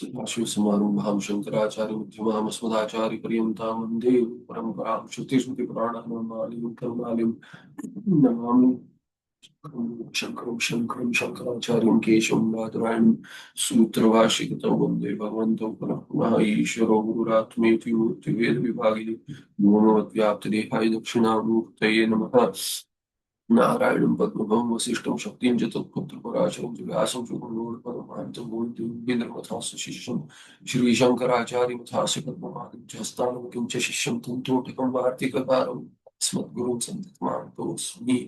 सदाशिवसमारम्भां शङ्कराचार्यमध्यमाम् अस्मदाचार्यपर्यन्तां वन्दे परम्परां श्रुतिस्मृतिपुराणानामालयं करुणालयं नमामि शङ्करं शङ्कराचार्यं केशवं बादरायणं सूत्रभाष्यकृतौ वन्दे भगवन्तौ पुनः पुनः ईश्वरो गुरुरात्मेति मूर्तिभेदविभागिने व्योमवद्व्याप्तदेहाय दक्षिणामूर्तये नमः नारायणं पद्मभं वसिष्ठं शक्तिं च तत्पुत्रपराशरं च व्यासं सुगुणोत्पदमान्तं मूर्तिन्द्रमथास्य शिष्यं श्रीशङ्कराचार्यमथास्य पद्ममानं च हस्तानं च शिष्यं तन्तोटकं वार्तिककारं अस्मद्गुरुं सन्निधत्मानतोऽस्मि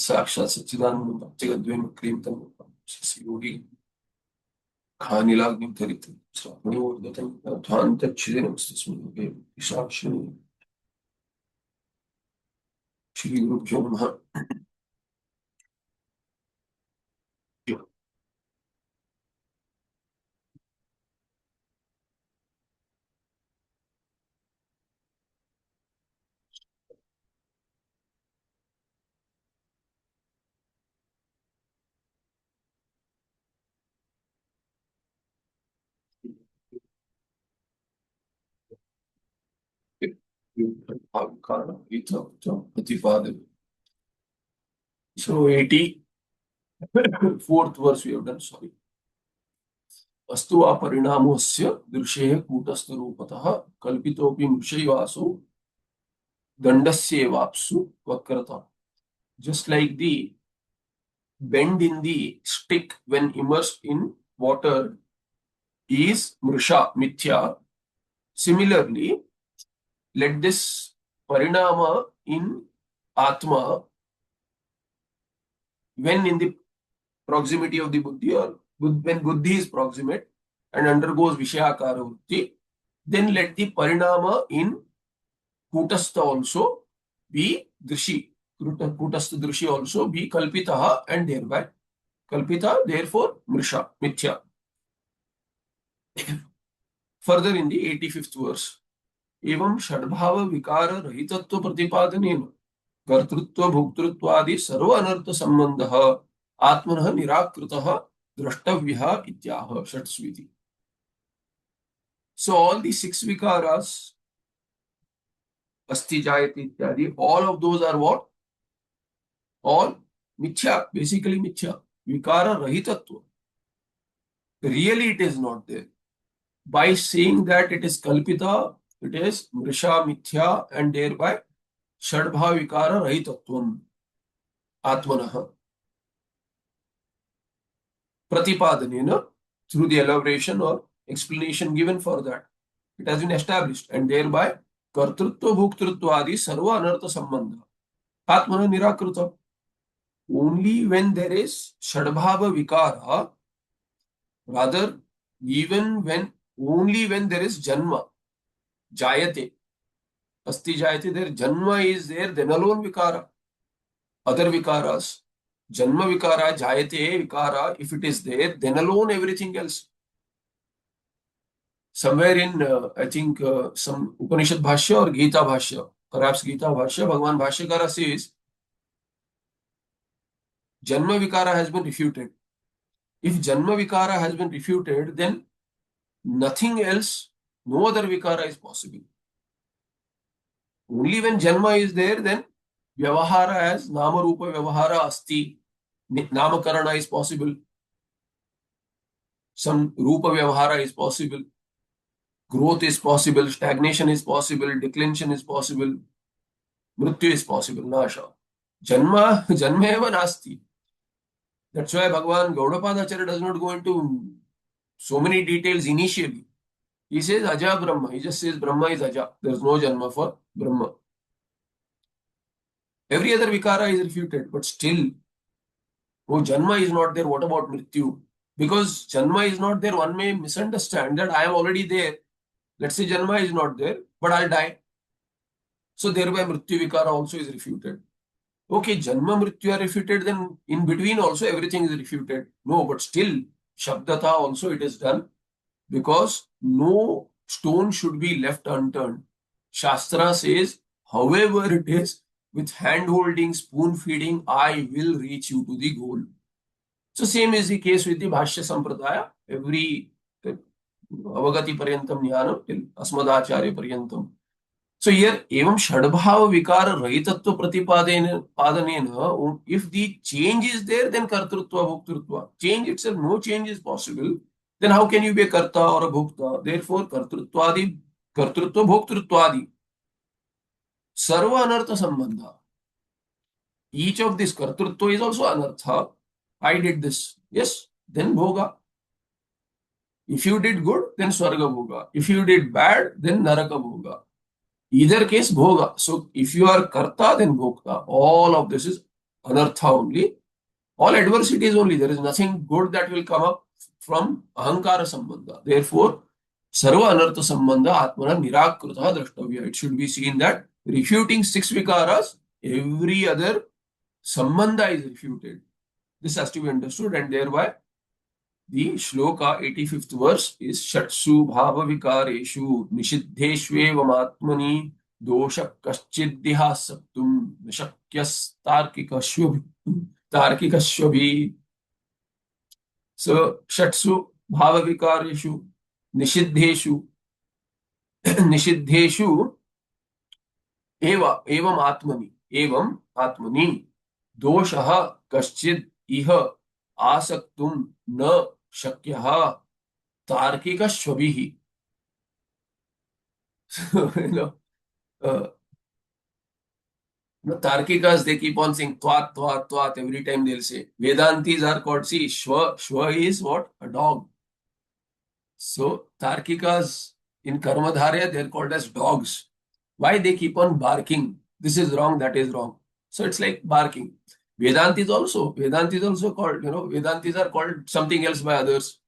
साक्षात् सच्चिदानन्दं भक्तिगद्वैं क्लीं योगी खानिलाग्निं धरितं श्रावणोर्गतं ध्वान्तच्छिदिनमस्तस्मै योगे विशाक्षिणे श्रीगुरुभ्यो नमः So 84th verse we have done, sorry. अस्तु वा परिणामोऽस्य दृशेः कूटस्थरूपतः कल्पितोऽपि मृषैवासो दण्डस्येवाप्सु वक्रता. Just like the bend in the stick when immersed in water is mrisha, mithya. Similarly, let this parinama in Atma, when in the proximity of the buddhi, or when buddhi is proximate and undergoes vishayakara vritti, then let the parinama in kutastha also be drishi. Kutastha drishi also be kalpitaha and thereby kalpita, therefore mrisha, mithya. Further in the 85th verse, एवं षड्भाव विकार रहितत्व प्रतिपादनेन कर्तृत्व भोक्तृत्वादि सर्व अनर्थ संबंधः आत्मनः निराकृतः द्रष्टव्यः इत्याह षट्स्वीति. So all the six vikaras, asti jayati ityadi, all of those are what? All mithya, basically mithya. Vikara rahitatva. Really it is not there. By saying that it is kalpita, it is mrisha mithya and thereby षड्भाव विकार रहितत्वम आत्मनः प्रतिपादनेन, through the elaboration or explanation given for that, it has been established, and thereby कर्तृत्व भोक्तृत्व आदि सर्व अनर्थ संबंध आत्मनः निराकृतम्. Only when there is षड्भाव vikara, rather only when there is janma, jayate, asti jayate, there janma is there, then alone vikara. Other vikaras, janma vikara, jayate vikara, if it is there, then alone everything else. Somewhere in, I think, some Upanishad Bhashya or Gita Bhashya, perhaps Gita Bhashya, Bhagavan Bhashyakara says, janma vikara has been refuted. If janma vikara has been refuted, then nothing else, no other vikara is possible. Only when janma is there, then vyavahara as nama rupa vyavahara asti, namakarana is possible, some rupa vyavahara is possible, growth is possible, stagnation is possible, declension is possible, mrityu is possible, nasha. Janma eva nasti. That's why Bhagavan Gaudapadacharya does not go into so many details initially. He says Aja Brahma. He just says Brahma is Aja. There is no Janma for Brahma. Every other vikara is refuted, but still, oh, Janma is not there. What about Mrityu? Because Janma is not there, one may misunderstand that I am already there. Let's say Janma is not there, but I'll die. So thereby Mrityu vikara also is refuted. Okay, Janma Mrityu are refuted, then in between also everything is refuted. No, but still, Shabdata also it is done, because no stone should be left unturned. Shastra says, however it is, with hand holding, spoon feeding, I will reach you to the goal. So same is the case with the Bhashya Sampradaya. Every avagati paryantam jnanam till asmadacharya paryantam. So here, evam shadbhava vikara rahitatva pratipadanena, if the change is there, then kartrutva, bhoktrutva. Change itself, no change is possible. Then how can you be a karta or a bhokta? Therefore, kartrutvadi, kartrutva, bhoktruttvadi, sarva anartha sambandha. Each of this kartrutva is also anartha. I did this. Yes, then bhoga. If you did good, then swarga bhoga. If you did bad, then naraka bhoga. Either case, bhoga. So if you are karta, then bhokta. All of this is anartha only. All adversities only. There is nothing good that will come up from ahankara sambandha. Therefore, sarva anartha sambandha atmana nirakruta drashtavya. It should be seen that refuting six vikaras, every other sambandha is refuted. This has to be understood, and thereby the shloka 85th verse is Shatsu Bhava Vikareshu Nishiddheshvevamatmani Dosha Kaschiddiha Saptum Nishakyas Tarkikashvabhi. So Shatsu Bhava Vikareshu Nishiddheshu Nishiddheshu Evam Atmani Dosha Kaschid Iha Asaktum Na Shakyah Tarkika Shvabihi. So, Tarkikas, they keep on saying twat, twat, twat. Every time they'll say. Vedantis are called, see, Shva. Shva is what? A dog. So, Tarkikas in Karmadharya, they're called as dogs. Why they keep on barking? This is wrong, that is wrong. So, it's like barking. Vedantis also called, Vedantis are called something else by others.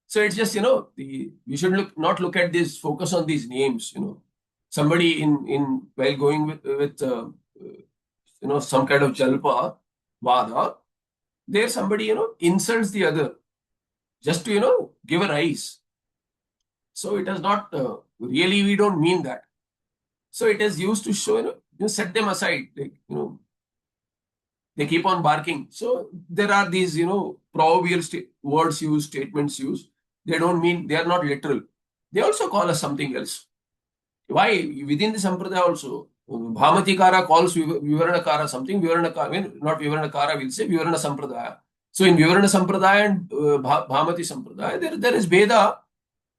So it's just, we should not look at this, focus on these names, Somebody while going with some kind of jalpa, vada, there somebody, insults the other just to, give a rise. So it is not, really, we don't mean that. So it is used to show, set them aside, like, they keep on barking. So there are these, proverbial words used, statements used. They don't mean, they are not literal. They also call us something else. Why? Within the Sampradaya also, Bhamatikara calls Vivaranakara something, Vivaranakara, not Vivaranakara, we'll say Vivarana Sampradaya. So in Vivarana Sampradaya and Bhamati Sampradaya, there is Veda.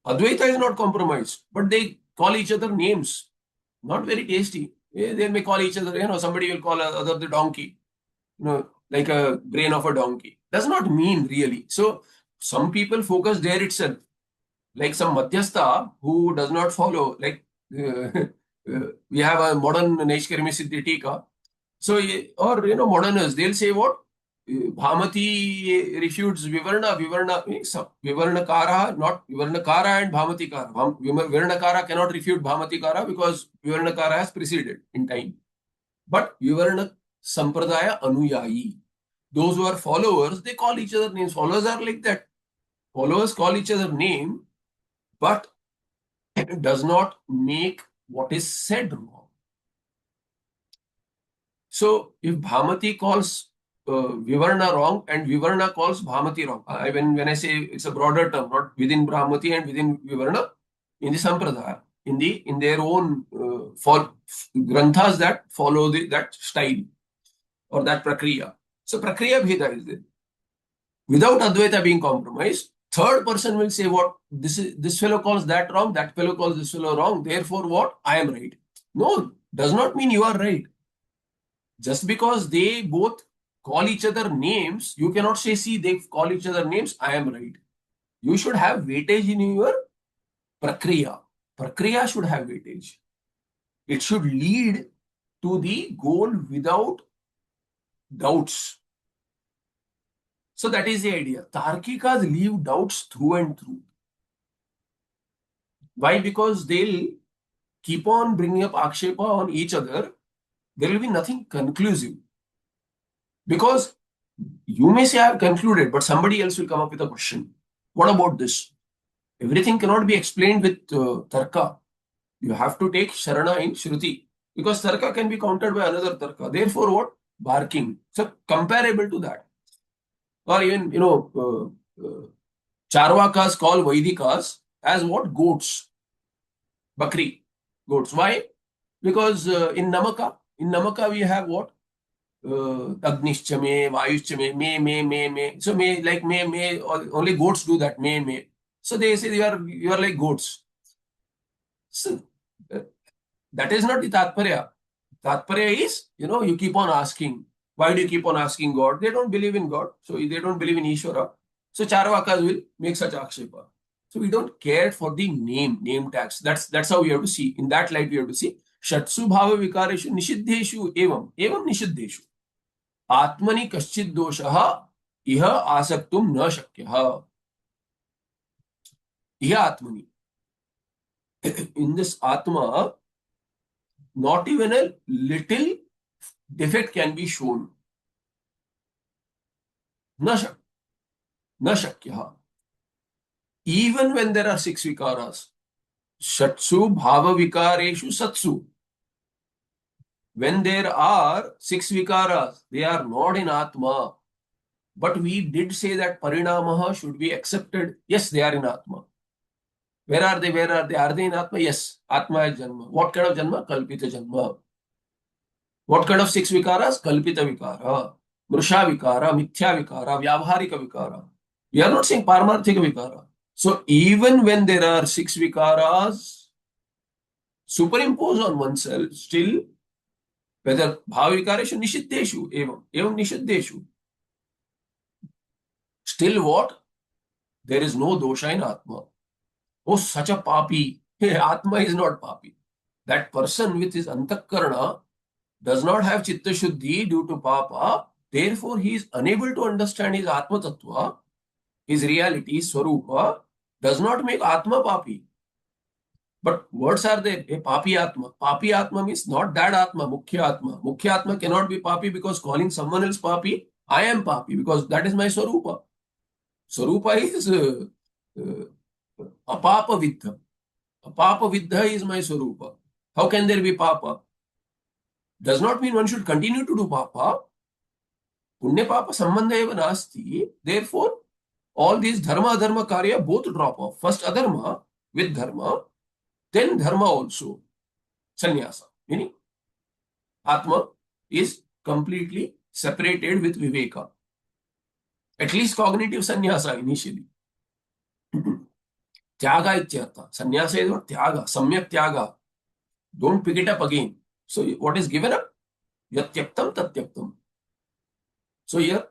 Advaita is not compromised, but they call each other names. Not very tasty. They may call each other, somebody will call other the donkey. Like a brain of a donkey. Does not mean really. So some people focus there itself. Like some Madhyastha who does not follow, like we have a modern Naishkarmyasiddhi Tika. So, or moderners, they'll say what? Bhamati refutes Vivaranakara, not Vivaranakara and Bhamatikara. Vivaranakara cannot refute Bhamatikara because Vivaranakara has preceded in time. But Vivarana Sampradaya Anuyayi. Those who are followers, they call each other names. Followers are like that. Followers call each other name, but it does not make what is said wrong. So if Bhamati calls Vivarna wrong and Vivarna calls Bhamati wrong, when I say it's a broader term, not within Bhamati and within Vivarna, in the Sampradaya, in their own granthas that follow that style or that prakriya. So prakriya bheda is there. Without Advaita being compromised, third person will say what? This fellow calls that wrong, that fellow calls this fellow wrong, therefore what? I am right. No, does not mean you are right. Just because they both call each other names, you cannot say, see, they call each other names, I am right. You should have weightage in your prakriya. Prakriya should have weightage. It should lead to the goal without doubts. So that is the idea. Tarkikas leave doubts through and through. Why? Because they'll keep on bringing up akshepa on each other. There will be nothing conclusive. Because you may say I have concluded, but somebody else will come up with a question. What about this? Everything cannot be explained with tarka. You have to take sharana in shruti. Because tarka can be countered by another tarka. Therefore what? Barking. So comparable to that. Or even, Charvakas call Vaidikas as what? Goats. Bakri. Goats. Why? Because in Namaka we have what? Agnishcha me, Vayushcha me. So me, only goats do that, me. So they say you are like goats. So uh, that is not the Tatparya. Tatparya is, you keep on asking. Why do you keep on asking God? They don't believe in God. So they don't believe in Ishvara. So Charvakas will make such akshepa. So we don't care for the name tags. That's how we have to see. In that light, we have to see. Shatsu bhava vikareshu nishiddheshu evam nishiddheshu. Atmani kaschid doshaha iha asaktum na shakyah. Iha atmani. In this Atma, not even a little defect can be shown. Na shakyah. Even when there are 6 vikaras, Shatsu bhava vikareshu satsu. When there are 6 vikaras, they are not in Atma. But we did say that parinamaha should be accepted. Yes, they are in Atma. Where are they? Are they in Atma? Yes. Atma is Janma. What kind of Janma? Kalpita Janma. What kind of 6 vikaras? Kalpita vikara, Mrusha vikara, Mithya vikara, Vyavharika vikara. We are not saying Paramarthika vikara. So even when there are 6 vikaras superimposed on oneself, still, whether bhavikareshu nishiddeshu, evam nishiddeshu, still what? There is no dosha in Atma. Oh, such a papi. Atma is not papi. That person with his antakarana does not have chitta shuddhi due to papa. Therefore, he is unable to understand his Atma Tattva, his reality, Swarupa, does not make Atma papi. But words are there, a papi Atma. Papi Atma means not that Atma, Mukhya Atma. Mukhya Atma cannot be papi because calling someone else papi, I am papi because that is my Swarupa. Swarupa is apapa viddha. Apapa viddha is my Swarupa. How can there be papa? Does not mean one should continue to do papa. Punya papa sambandha eva nasti. Therefore, all these dharma adharma karya both drop off. First adharma with dharma, then dharma also. Sannyasa. Meaning, Atma is completely separated with viveka. At least cognitive sannyasa initially. Tyaga ityartha. Sannyasa is what? Tyaga. Samyak tyaga. Don't pick it up again. So what is given up? Yatyaptam tatyaptam. So here,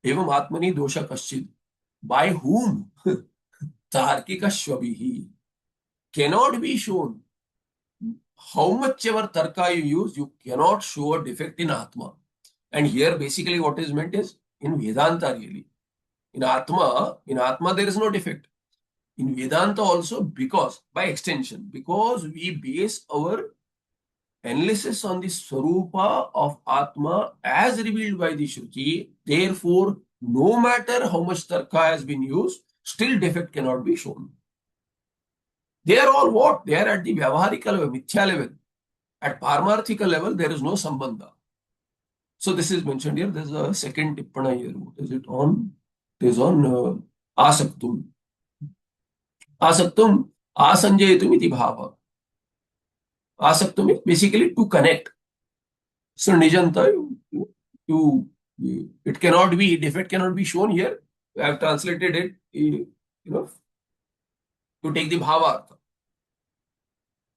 evam atmani dosha kaschid. By whom? Tarkika shvabihi. Cannot be shown. How much ever tarka you use, you cannot show a defect in Atma. And here basically what is meant is in Vedanta really. In Atma there is no defect. In Vedanta also because, by extension, because we base our analysis on the Swarupa of Atma as revealed by the Shruti, therefore, no matter how much tarka has been used, still defect cannot be shown. They are all what? They are at the Vyavaharika level, Mithya level. At Paramarthika level, there is no Sambandha. So this is mentioned here. There's a second tippana here. What is it on? It is on Asaktum. Asaktum, Asanjayatum iti bhava. Asaktum is basically to connect. So Nijanta, it cannot be, defect cannot be shown here. I have translated it, to take the bhava artha.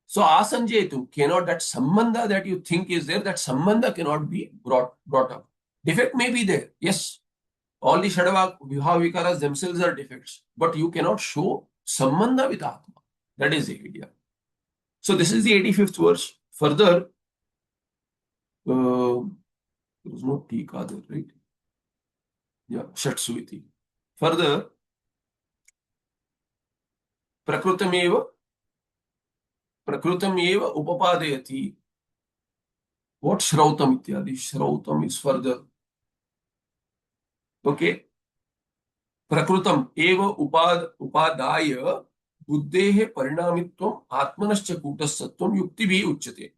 So asanjayatum cannot, that sambandha that you think is there, that sambandha cannot be brought up. Defect may be there, yes. All the Shadava Vikaras themselves are defects, but you cannot show sambandha with Atma. That is the idea. So this is the 85th verse. Further, there is no tika there, right? Yeah, Shatsuiti. Further, Prakrutameva upapadayati. What Shrautam ityadi? Shrautam is further. Okay. Prakrutam eva upadaya buddhehe parinamitvam atmanascha kutasatvam yukti bhi uchyate.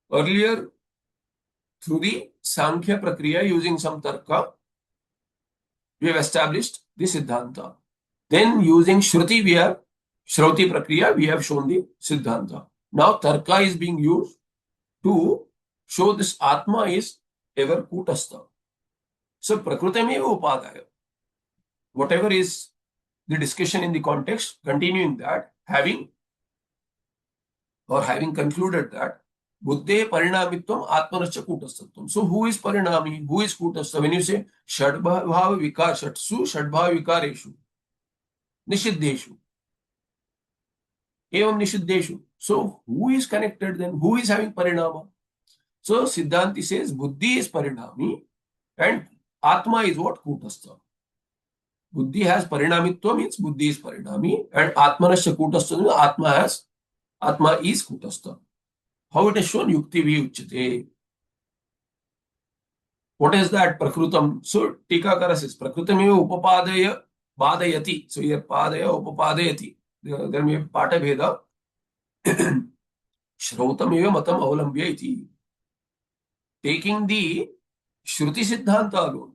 Earlier, through the Sankhya Prakriya using some Tarka, we have established the Siddhanta. Then using Shruti, we are Shrauti Prakriya, we have shown the Siddhanta. Now Tarka is being used to show this Atma is ever Kutastha. So Prakrutameva Upadaya. Whatever is the discussion in the context, continuing that, having concluded that Buddhe Parinamitvam Atmanascha Kutasthatvam. So who is Parinami? Who is Kutastha? When you say Shadbhava Vikar, Shatsu Shadbhava Vikareshu, Nishiddeshu, Evam Nishiddeshu. So who is connected then? Who is having Parinama? So Siddhanti says Buddhi is Parinami and Atma is what? Kutastha. Buddhi has Parinamitva means Buddhi is Parinami and Atmanascha Kutastha means Atma is Kutastha. How it is shown? Yukti Vyuchate. What is that? Prakrutam. So Tikakara says Prakrutameva Upapadaya Badayati. So here Padaya Upapadayati. There may be Pata Veda. Shrautameva Matam Avalambya iti. Taking the Shruti Siddhanta alone,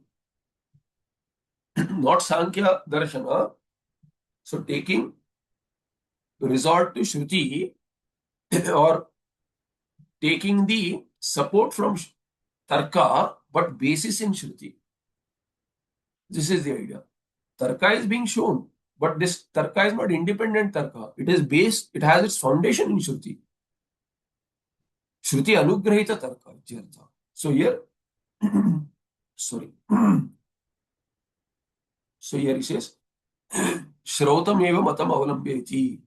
not Sankhya Darshana. So taking resort to Shruti or taking the support from Tarka but basis in Shruti. This is the idea. Tarka is being shown, but this Tarka is not independent Tarka. It is based, it has its foundation in Shruti. Shruti Anugrahita Tarka. So here, sorry. So here he says, Shrautam eva matam avalambeti.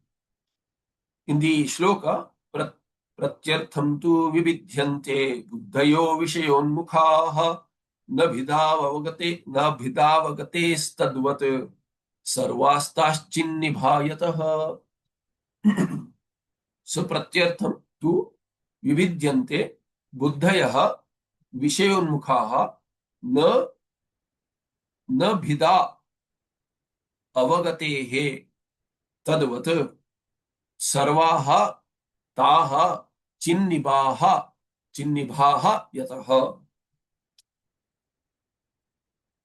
In the shloka, Pratyartham tu vibidhyante buddhayo vishayonmukhaha na bhidavagate stadvat sarvastaschinibhayataha. So Pratyartham tu vividyante buddhayaha vishayonmukhaha na bhida avagatehe tadvat sarvaha taha chinnibhaha yataha.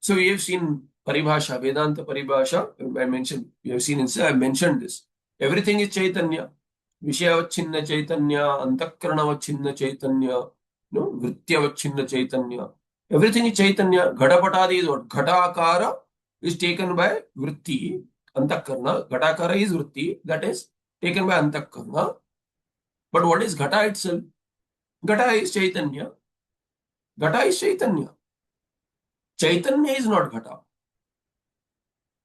So we have seen Paribhasha, Vedanta Paribhasha. I mentioned, we have seen I mentioned this. Everything is Chaitanya. Vishayavachinna Chaitanya, Antakranavachinna Chaitanya, Vrityavachinna Chaitanya. Everything is Chaitanya. Ghadapatadi is what? Ghatakara is taken by Vritti, Antakarna. Ghatakara is Vritti, that is taken by Antakarna. But what is Ghata itself? Ghata is Chaitanya. Ghata is Chaitanya. Chaitanya is not Ghata.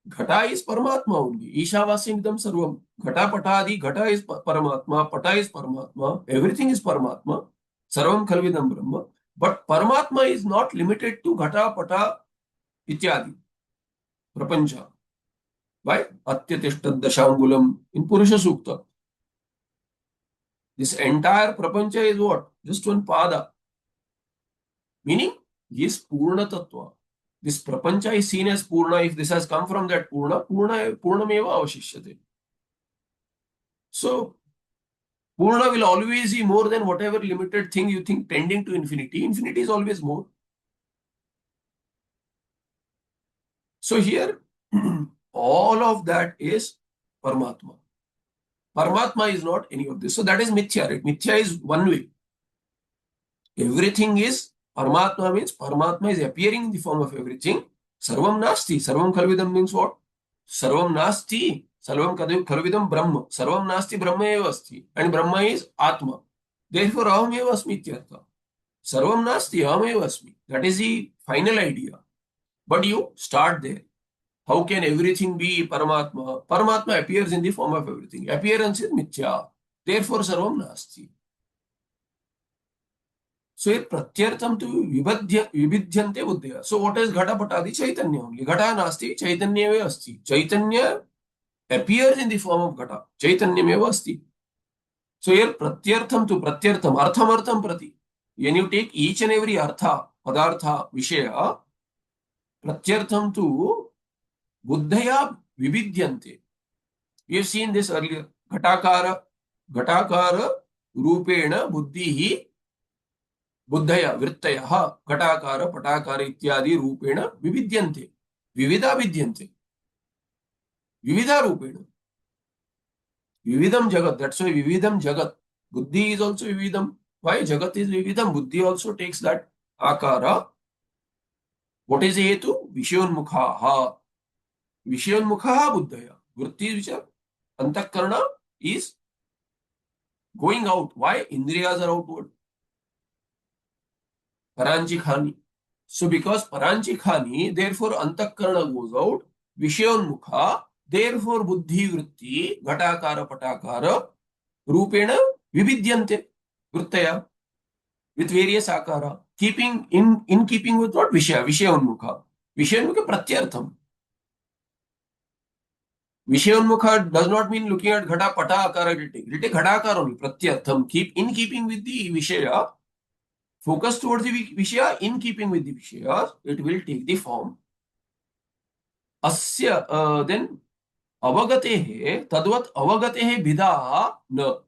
Ghata is Paramatma only. Ishavasyanidam sarvam. Ghata patadi, Ghata is Paramatma, Pata is Paramatma. Everything is Paramatma. Sarvam khalvidam Brahma. But Paramatma is not limited to Ghata, Pata, Ityadi. Prapancha. Why? Atyatishtat dashangulam in Purusha Sukta. This entire Prapancha is what? Just one pada. Meaning, he is Purna Tattva. This Prapancha is seen as Purna. If this has come from that Purnameva avashishyate. So, Purna will always be more than whatever limited thing you think tending to infinity. Infinity is always more. So here, all of that is Paramatma. Paramatma is not any of this. So that is Mithya, right? Mithya is one way. Everything is Paramatma means Paramatma is appearing in the form of everything. Sarvam Nasti. Sarvam Khalvidam means what? Sarvam Nasti. Sarvam Khalvidam Brahma. Sarvam Nasti Brahma eva asti. And Brahma is Atma. Therefore, Aham eva asmi ityartha. Sarvam Nasti Aham eva asmi. That is the final idea. But you start there. How can everything be Paramatma? Paramatma appears in the form of everything. Appearance is Mithya. Therefore, Sarvam Nasti. So here pratyartham tu vibidhyante buddhya. So what is Ghata Patadi? Chaitanya only. Ghata nasti, Chaitanya eva asti. Chaitanya appears in the form of Ghata. Chaitanya eva asti. So here pratyartham tu pratyartham, artham prati. When you take each and every artha, padartha, vishaya, pratyartham tu buddhaya vibidhyante. We have seen this earlier. Ghatakara rupena buddhihi बुद्धया वृत्तयः घटाकार पटाकार इत्यादि रूपेण विविद्यन्ते विविधा विद्यन्ते विविधा रूपेण Vividam Jagat. That's why Vividam Jagat. Buddhi is also Vividam. Why Jagat is Vividam? Buddhi also takes that akara. What is the hetu? Vishayonmukhaha. Vishayonmukhaha buddhaya. Vritti which are antakarana is going out. Why? Indriyas are outward. Paranchikhani. So because Paranchikhani, therefore antakarana goes out. Vishayonmukha, therefore buddhi vritti, ghatakara patakara, rupena vividyante vrittaya with various akara. Keeping in keeping with what? Vishayonmukha. Vishayonmukha pratyartham. Vishayonmukha does not mean looking at ghata pata akara it will take. It will take ghata akara only, pratyartham. In keeping with the Vishaya, focus towards the Vishaya, in keeping with the Vishaya, it will take the form. Asya, then avagatehe, tadvat avagatehe bidha na.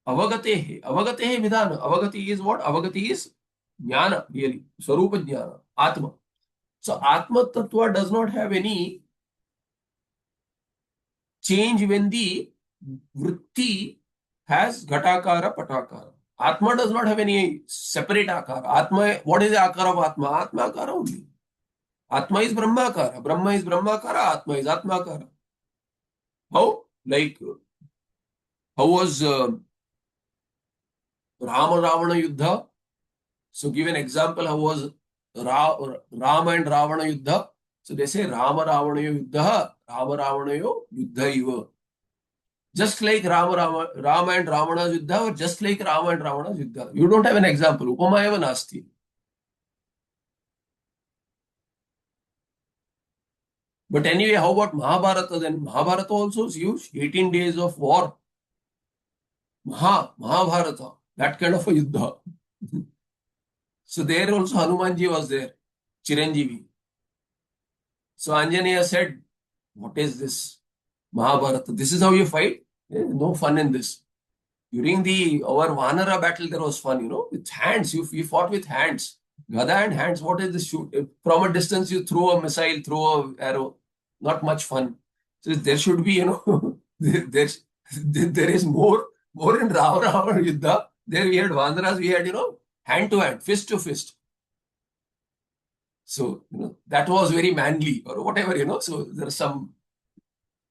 Avagatehe bidha na. Avagati is what? Avagati is jnana, really. Swarupa jnana, Atma. So Atma Tattva does not have any change when the vritti has ghatakara, patakara. Atma does not have any separate akara. Atma, what is the akara of Atma? Atma akara only. Atma is Brahmakara. Brahma is Brahmakara. Atma is Atmakara. How? Like, how was Rama Ravana Yuddha? So give an example. How was Rama and Ravana Yuddha? So they say Rama Ravana Yuddha, Rama Ravana Yuddha iva. Just like Rama and Ravana's Yuddha, or just like Rama and Ravana's Yuddha. You don't have an example. Upama eva nasti. But anyway, how about Mahabharata then? Mahabharata also is huge. 18 days of war. Mahabharata. That kind of a Yuddha. So there also Hanumanji was there. Chiranjeevi. So Anjaneya said, what is this? Mahabharata. This is how you fight? No fun in this. During our Vanara battle, there was fun, with hands. You fought with hands. Gada and hands. What is this shoot? From a distance, you throw a missile, throw an arrow. Not much fun. So there should be, there is more in Ravana Yuddha. There we had Vanaras, we had, hand to hand, fist to fist. So, that was very manly or whatever, So there's some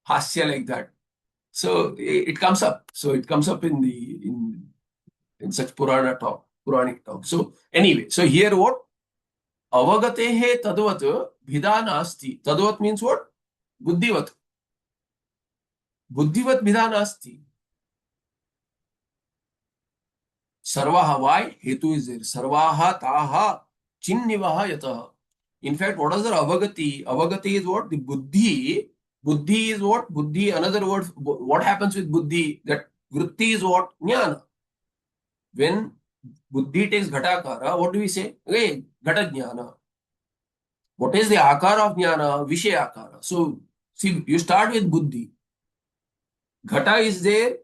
hasya like that. So it comes up. So it comes up in such Puranic talk. So anyway, so here what? Avagatehe tadvat bhida nasti. Tadvat means what? Buddhivat. Buddhivat bhida nasti. Sarvaha, why? Hetu is there. Sarvaha taha chinnivaha yataha. In fact, what is the avagati? Avagati is what? The buddhi. Buddhi is what? Buddhi, another word. What happens with buddhi? That vritti is what? Jnana. When buddhi takes ghatakara, what do we say? Okay, ghata jnana. What is the akara of jnana? Vishaya akara. So, see, you start with buddhi. Ghata is there.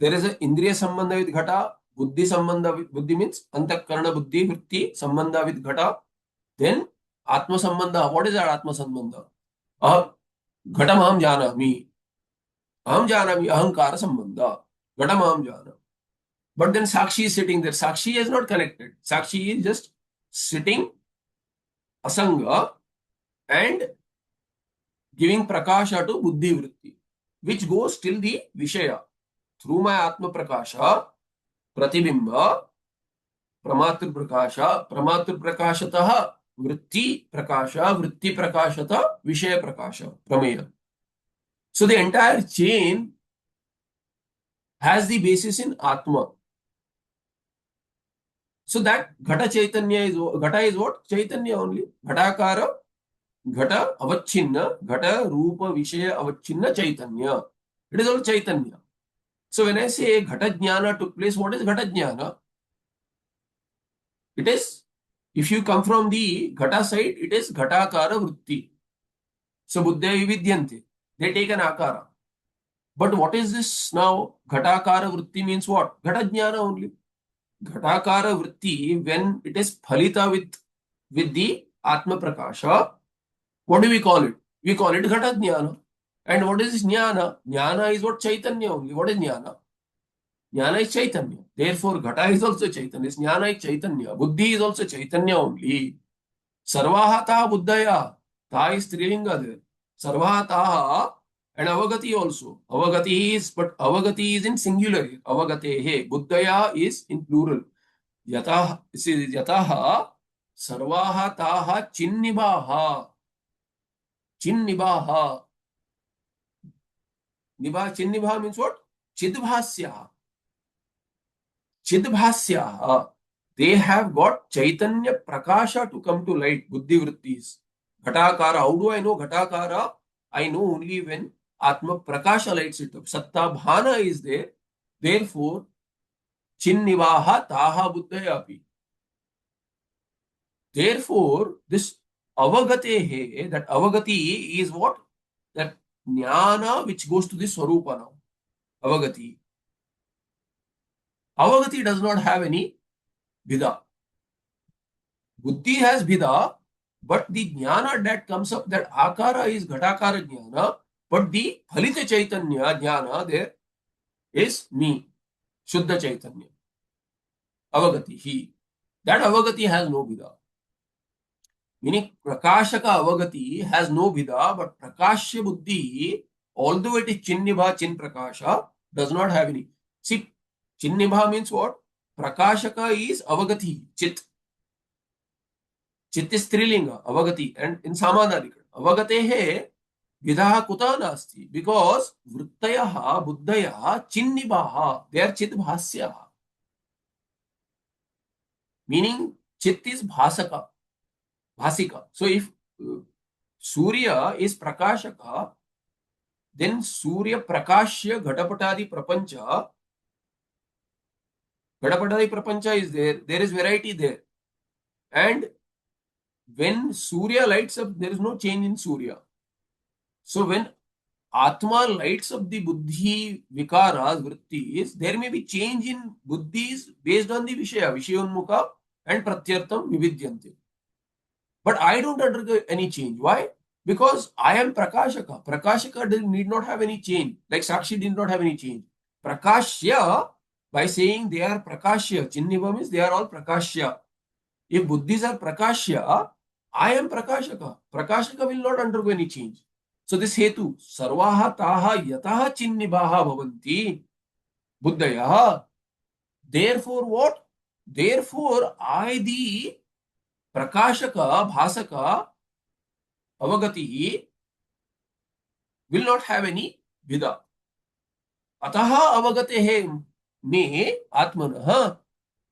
There is an indriya sambandha with ghata. Buddhi sambandha with buddhi means antakarana buddhi vritti sambandha with ghata. Then atma sambandha. What is that atma sambandha? Ghatam aham janami. Aham janami ahankara sambandha. Ghatam aham jana. But then Sakshi is sitting there. Sakshi is not connected. Sakshi is just sitting asanga and giving prakasha to buddhi vritti, which goes till the Vishaya. Through my Atma Prakasha, Pratibimba, Pramatri Prakashataha, Vritti Prakashata, Vishaya Prakasha, Prameya. So the entire chain has the basis in Atma. So that Ghata Chaitanya is what? Chaitanya only. Ghatakara, Ghata Avachinna, Ghata Rupa Vishaya Avachinna Chaitanya. It is all Chaitanya. So when I say Ghata Jnana took place, what is Ghata Jnana? It is, if you come from the Ghata side, it is Ghatakara Vritti. So Buddha Vividyante. They take an akara. But what is this now? Ghatakara Vritti means what? Ghata Jnana only. Ghatakara Vritti, when it is Phalita with the Atma Prakasha, what do we call it? We call it Ghata Jnana. And what is jnana? Jnana is what? Chaitanya only. What is jnana? Jnana is Chaitanya. Therefore, Ghata is also Chaitanya. Jnana is Chaitanya. Buddhi is also Chaitanya only. Sarvaha taha buddhaya. Ta is Strilinga there. Sarvaha taha and Avagati also. But Avagati is in singular. Avagatehe. Buddhaya is in plural. Yataha sarvaha taha chinnibaha. Chinnibaha. Chinnibaha means what? Chidbhasya. Chidbhasya. They have got Chaitanya Prakasha to come to light, Buddhi Vrittis. Ghatakara, how do I know Ghatakara? I know only when Atma Prakasha lights it up. Satta Bhana is there. Therefore, Chinnivaha Taha Buddhayapi. Therefore, this Avagatehe, that Avagati is what? That Jnana which goes to the Swarupa now. Avagati. Avagati does not have any Vida. Buddhi has Vida, but the jnana that comes up, that akara is ghatakara jnana, but the phalita chaitanya jnana there is me, Shuddha Chaitanya, Avagati, he. That Avagati has no Vida. Meaning Prakashaka Avagati has no Vida, but Prakashya Buddhi, although it is Chinnibha, Chin Prakasha, does not have any. See, Chinnibha means what? Prakashaka is Avagati, Chit. Chit is Strilinga, Avagati, and in Samanadika. Avagatehe Vidaha kuta nasti, because vrittayaha buddhayaha chinnibaha, they are chit bhasya. Meaning chit is bhasaka, bhasika. So if Surya is prakashaka, then Surya prakashya ghadapatadi prapancha. Ghadapatadi prapancha is there. There is variety there. And when Surya lights up, there is no change in Surya. So when Atma lights up the buddhi vikaras, vrittis, there may be change in buddhis based on the Vishaya, Vishayonmukha and Pratyartham Vividyante. But I don't undergo any change. Why? Because I am Prakashaka. Prakashaka need not have any change. Like Sakshi did not have any change. Prakashya, by saying they are Prakashya, Chinniva means they are all Prakashya. If buddhis are Prakashya, I am Prakashaka. Prakashaka will not undergo any change. So this hetu, sarvaha taha yataha chinnibaha bhavanti buddhayaha. Therefore what? Therefore I the prakashaka, bhasaka, avagati will not have any vida. Ataha avagatehe me atmanah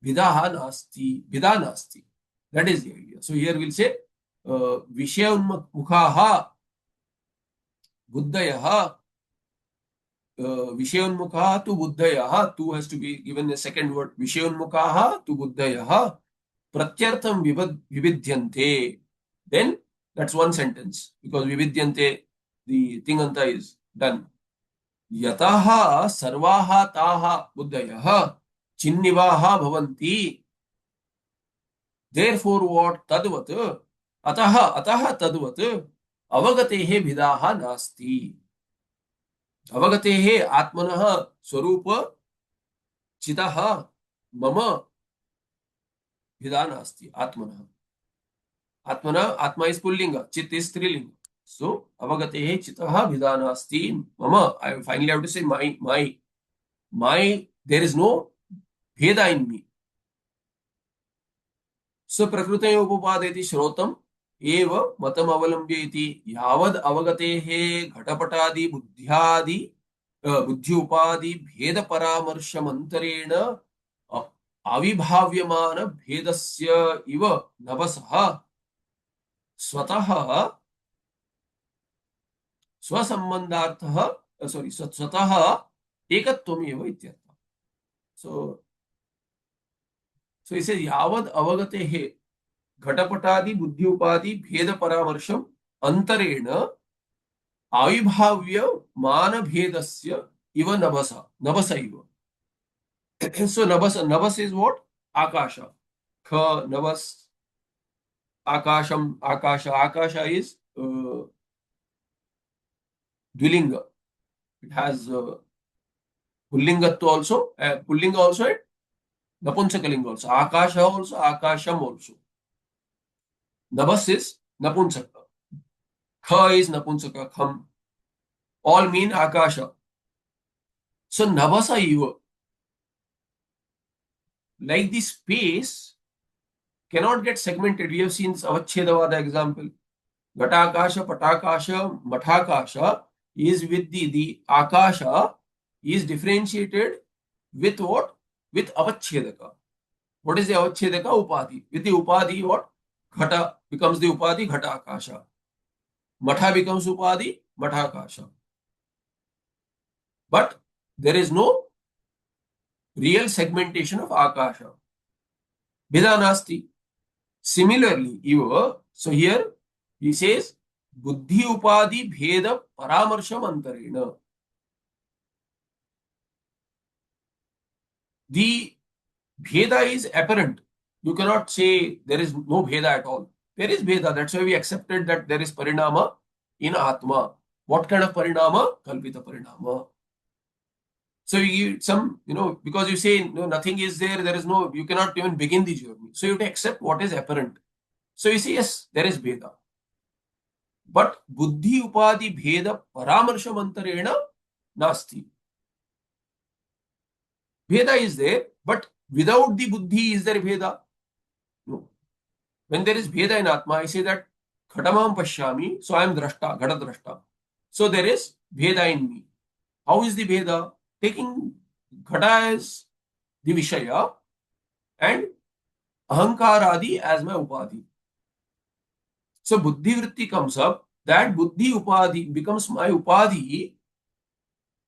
vidaha nasti, vida nasti. That is the idea. So here we'll say vishayunmukhaha buddhayaha. Vishayunmukha tu buddhayaha. Tu has to be given a second word. Vishayunmukha tu buddhayaha. Pratyartham vividhyante. Then that's one sentence. Because vividhyante, the tinganta is done. Yataha sarvaha taha buddhayaha. Chinnivaha bhavanti. Therefore what? Tadvat. Ataha tadvat. Avagatehe vidaha nasti. Avagatehe atmanah swarupa chitaha mama vidana asti atmanah. Atma is pullinga, chit is strilinga. So avagatehe chitaha vidana asti mama. I finally have to say my. There is no bheda in me. So prakrute upapadeti shrotam एव मतम अवलंब्य इति यावद अवगतेः घटपटादि बुद्ध्यादि बुद्धि उपादि भेद परामर्शमन्तरेण अविभाव्यमान भेदस्य इव नभसः स्वतः स्वसंबंधार्थः स्वतः एकत्वमेव इत्यर्थः. So he says यावद अवगतेः घटपटादि बुद्धि उपाधि भेद परामर्शम अंतरेण आविभाव्य मान भेदस्य इव नभस इव. So nabas is what? Akasha. Kha nabas akasha is Dvilinga. It has Pullingatva also, Pullinga also, and Napunsakalinga also. Akasha also, Akasham also. Nabas is Napunsaka. Kha is Napunsaka, Kham. All mean Akasha. So Nabasa Eva, like the space, cannot get segmented. We have seen this Avachedavada example. Ghatakasha, Patakasha, Mathakasha is with the Akasha is differentiated with what? With Avachedaka. What is the Avachedaka? Upadhi. With the Upadhi, what? Ghata becomes the Upadhi, Ghata Akasha. Matha becomes Upadhi, Matha Akasha. But there is no real segmentation of Akasha. Bheda nasti. Similarly, so here he says, Buddhi Upadhi Bheda Paramarsham Antarena. The Bheda is apparent. You cannot say there is no Bheda at all. There is Bheda. That's why we accepted that there is Parinama in Atma. What kind of Parinama? Kalpita Parinama. So you give some, because you say no, nothing is there, there is no, you cannot even begin the journey. So you have to accept what is apparent. So you say, yes, there is Bheda. But Buddhi Upadhi Bheda Paramarsha Mantarena Nasti. Bheda is there, but without the Buddhi, is there Bheda? No. When there is Bheda in Atma, I say that Khatamam Pashyami, so I am Drashta, Ghata Drashta. So there is Bheda in me. How is the Bheda? Taking Ghata as the Vishaya and Ahankaradi as my Upadhi. So Buddhi Vritti comes up, that Buddhi Upadhi becomes my Upadhi,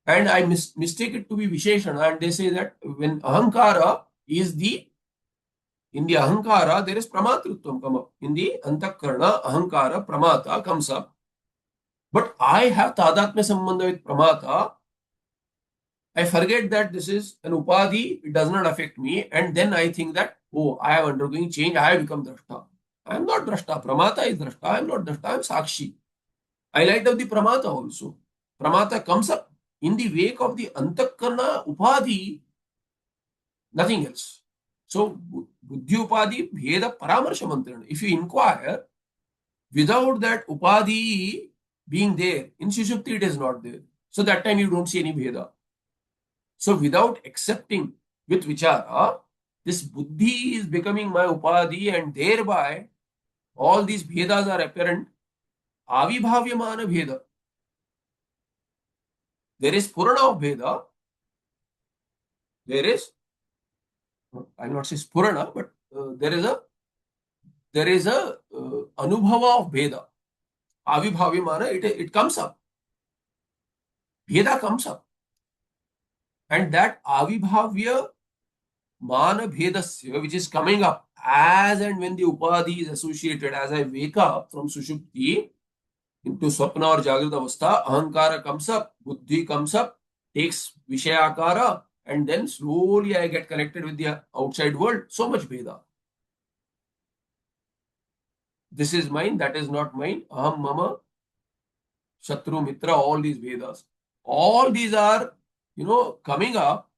and I mistake it to be Visheshana, and they say that when Ahankara is in the Ahankara, there is Pramatrutvam come up. In the Antakarna, Ahankara, Pramata comes up. But I have Tadatmya Sambandha with Pramata. I forget that this is an Upadhi, it does not affect me, and then I think that, oh, I am undergoing change, I have become Drashta. I am not Drashta. Pramata is Drashta. I am not Drashta. I am Sakshi. I light up the Pramata also. Pramata comes up in the wake of the Antakarna Upadhi, nothing else. So, Buddhi Upadhi Bheda Paramarsha Mantrana. If you inquire, without that Upadhi being there, in Sushupti it is not there. So, that time you don't see any Bheda. So, without accepting with Vichara, this Buddhi is becoming my Upadhi, and thereby all these Bhedas are apparent. Avibhavyamana Bheda. There is Purana of Bheda. There is, I will not say Purana, but there is a Anubhava of Bheda. Avibhavyamana, it comes up. Bheda comes up. And that Avibhavya Mana Bhedasya, which is coming up as and when the Upadhi is associated, as I wake up from Sushupti into Swapna or Jagrata Avastha, Ahankara comes up, Buddhi comes up, takes Vishayakara, and then slowly I get connected with the outside world. So much Bheda. This is mine, that is not mine. Aham, Mama, Shatru, Mitra, all these Vedas. All these are, coming up,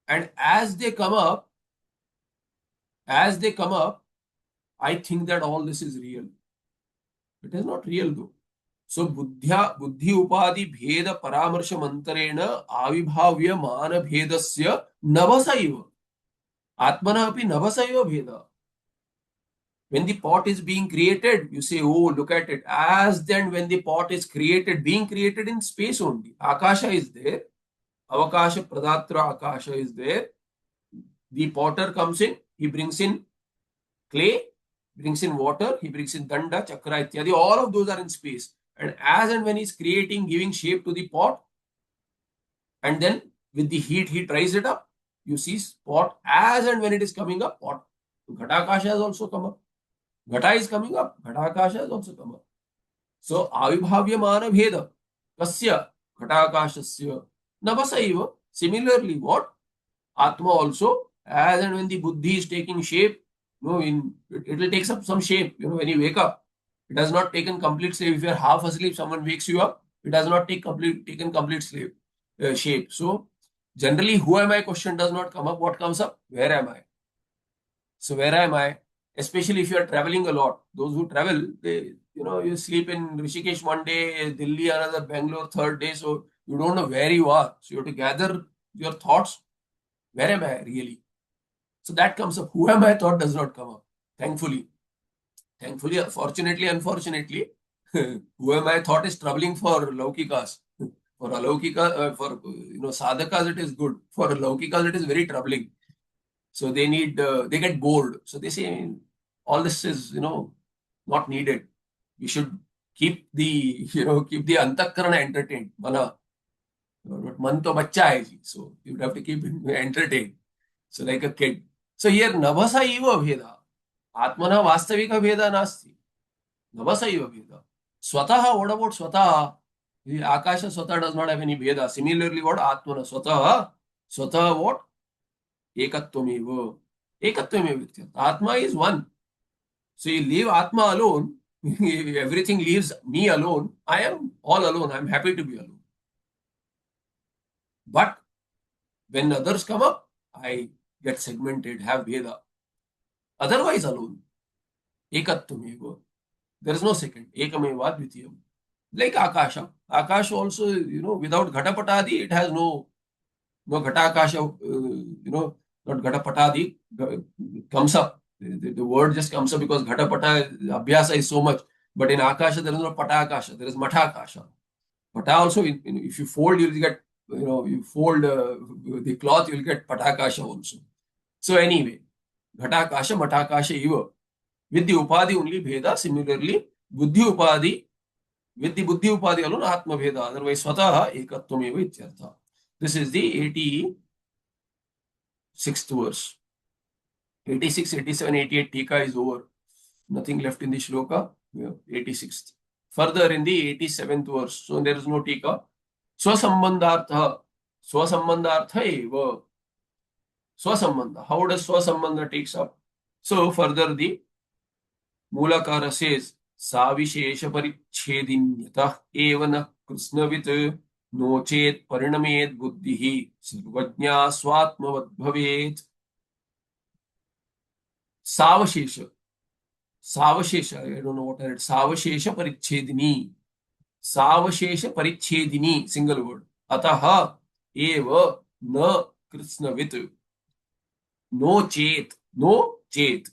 and as they come up, I think that all this is real. It is not real though. So Buddhi Upadhi Bheda Paramarsha Mantarena Avibhavya Mana Bhedasya Navasaiva. Atmana api Navasaiva Bheda. When the pot is being created, you say, oh, look at it. As then when the pot is created, being created in space only. Akasha is there. Avakasha Pradatra Akasha is there. The potter comes in, he brings in clay, brings in water, he brings in danda, chakra, ityadi. All of those are in space. And as and when he's creating, giving shape to the pot, and then with the heat, he dries it up. You see pot as and when it is coming up, pot. Ghatakasha has also come up. Ghata is coming up. Ghatakasha has also come up. So, Avibhavya Mana Bheda. Kasya Ghatakashasya Navasaiva. Similarly, what? Atma also, as and when the Buddhi is taking shape, it will take up some shape, when you wake up. It has not taken complete sleep. If you are half asleep, someone wakes you up, It has not taken complete shape. So generally, who am I question does not come up. What comes up? Where am I? So where am I? Especially if you are traveling a lot. Those who travel, they, you sleep in Rishikesh one day, Delhi another, Bangalore third day. So you don't know where you are. So you have to gather your thoughts. Where am I really? So that comes up. Who am I thought does not come up. Thankfully. Thankfully, fortunately, unfortunately, who am I thought is troubling for Laukikas. For Alaukika, for sadhakas, it is good. For Laukikas, it is very troubling. So they get bored. So they say, all this is, not needed. We should keep the antakarana entertained. Mana, but man to bachcha hai ji. So you would have to keep him entertained. So like a kid. So here, navasa eva bheda. Atmana vastavika bheda nasti. Navasa eva bheda. Swataha, what about swataha? The Akasha Swata does not have any Veda. Similarly, what? Atmana Swata. Swata what? Ekatvamev. Ekatvamev. Atma is one. So you leave Atma alone. If everything leaves me alone, I am all alone. I am happy to be alone. But when others come up, I get segmented, have Veda. Otherwise, alone. Ekatvamev. There is no second. Ekameva dvitiyam. Like Akasha. Akasha also, without Ghatapatadi, it has no Ghatakasha, not Ghatapatadi, comes up. The word just comes up because Ghatapata, Abhyasa is so much. But in Akasha, there is no Patakasha, there is Matakasha. Pata also, if you fold, you'll get, you fold the cloth, you'll get Patakasha also. So anyway, Ghatakasha, Matakasha, Eva. With the Upadhi only Bheda, similarly, Buddhi Upadhi, with the Buddhi Upadhi alone, Atma Bheda, otherwise Swataha Ekatvam Eva Ityartha. This is the 86th verse. 86, 87, 88 Tika is over. Nothing left in the shloka. 86th. Further in the 87th verse. So there is no Tika. Swasambandhartha. Swasambandhartha eva. Swasambandha. How does Swasambandha takes up? So further the Mulakara says, Savishesha parichedinyata evana krishnavit no chet parinamed buddhihi sarvajna swatmavad bhavet. Savashesha. Savashesha, I don't know what I read. Savashesha parichedini. Savashesha parichedini, single word. Ataha eva na krishnavit. No chet. No chet.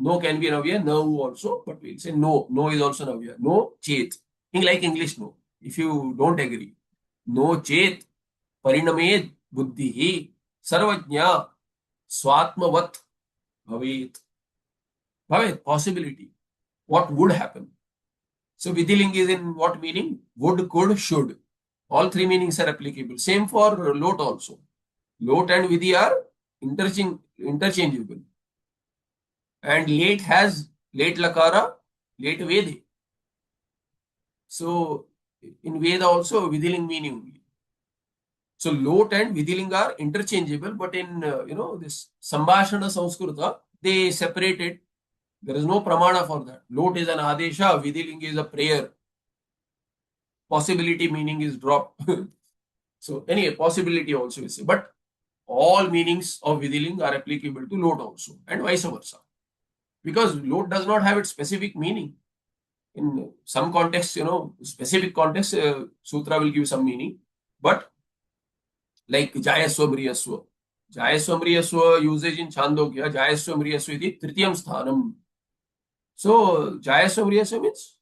No can be an avya, no also, but we'll say no. No is also an avya. No chet. Like English, no. If you don't agree. No chet parinamed buddhihi sarvajna swatmavat bhavet. Bhavet, possibility. What would happen? So Vidhiling is in what meaning? Would, could, should. All three meanings are applicable. Same for lot also. Lot and Vidhi are interchangeable. And late has late lakara, late Vede. So in Veda also Vidhiling meaning only. So lot and Vidhiling are interchangeable, but in this Sambhashana Samskrita, they separate it. There is no pramana for that. Lot is an adesha, Vidhiling is a prayer. Possibility meaning is dropped. So anyway, possibility also is. But all meanings of Vidhiling are applicable to lot also, and vice versa. Because lot does not have its specific meaning. In some context, specific context, sutra will give some meaning. But like Jayaswa Mriyaswa. Jayaswa Mriyaswa usage in Chandogya, Jayaswa Mriyaswa iti Tritiyam Sthanam. So Jayaswa Mriyaswa means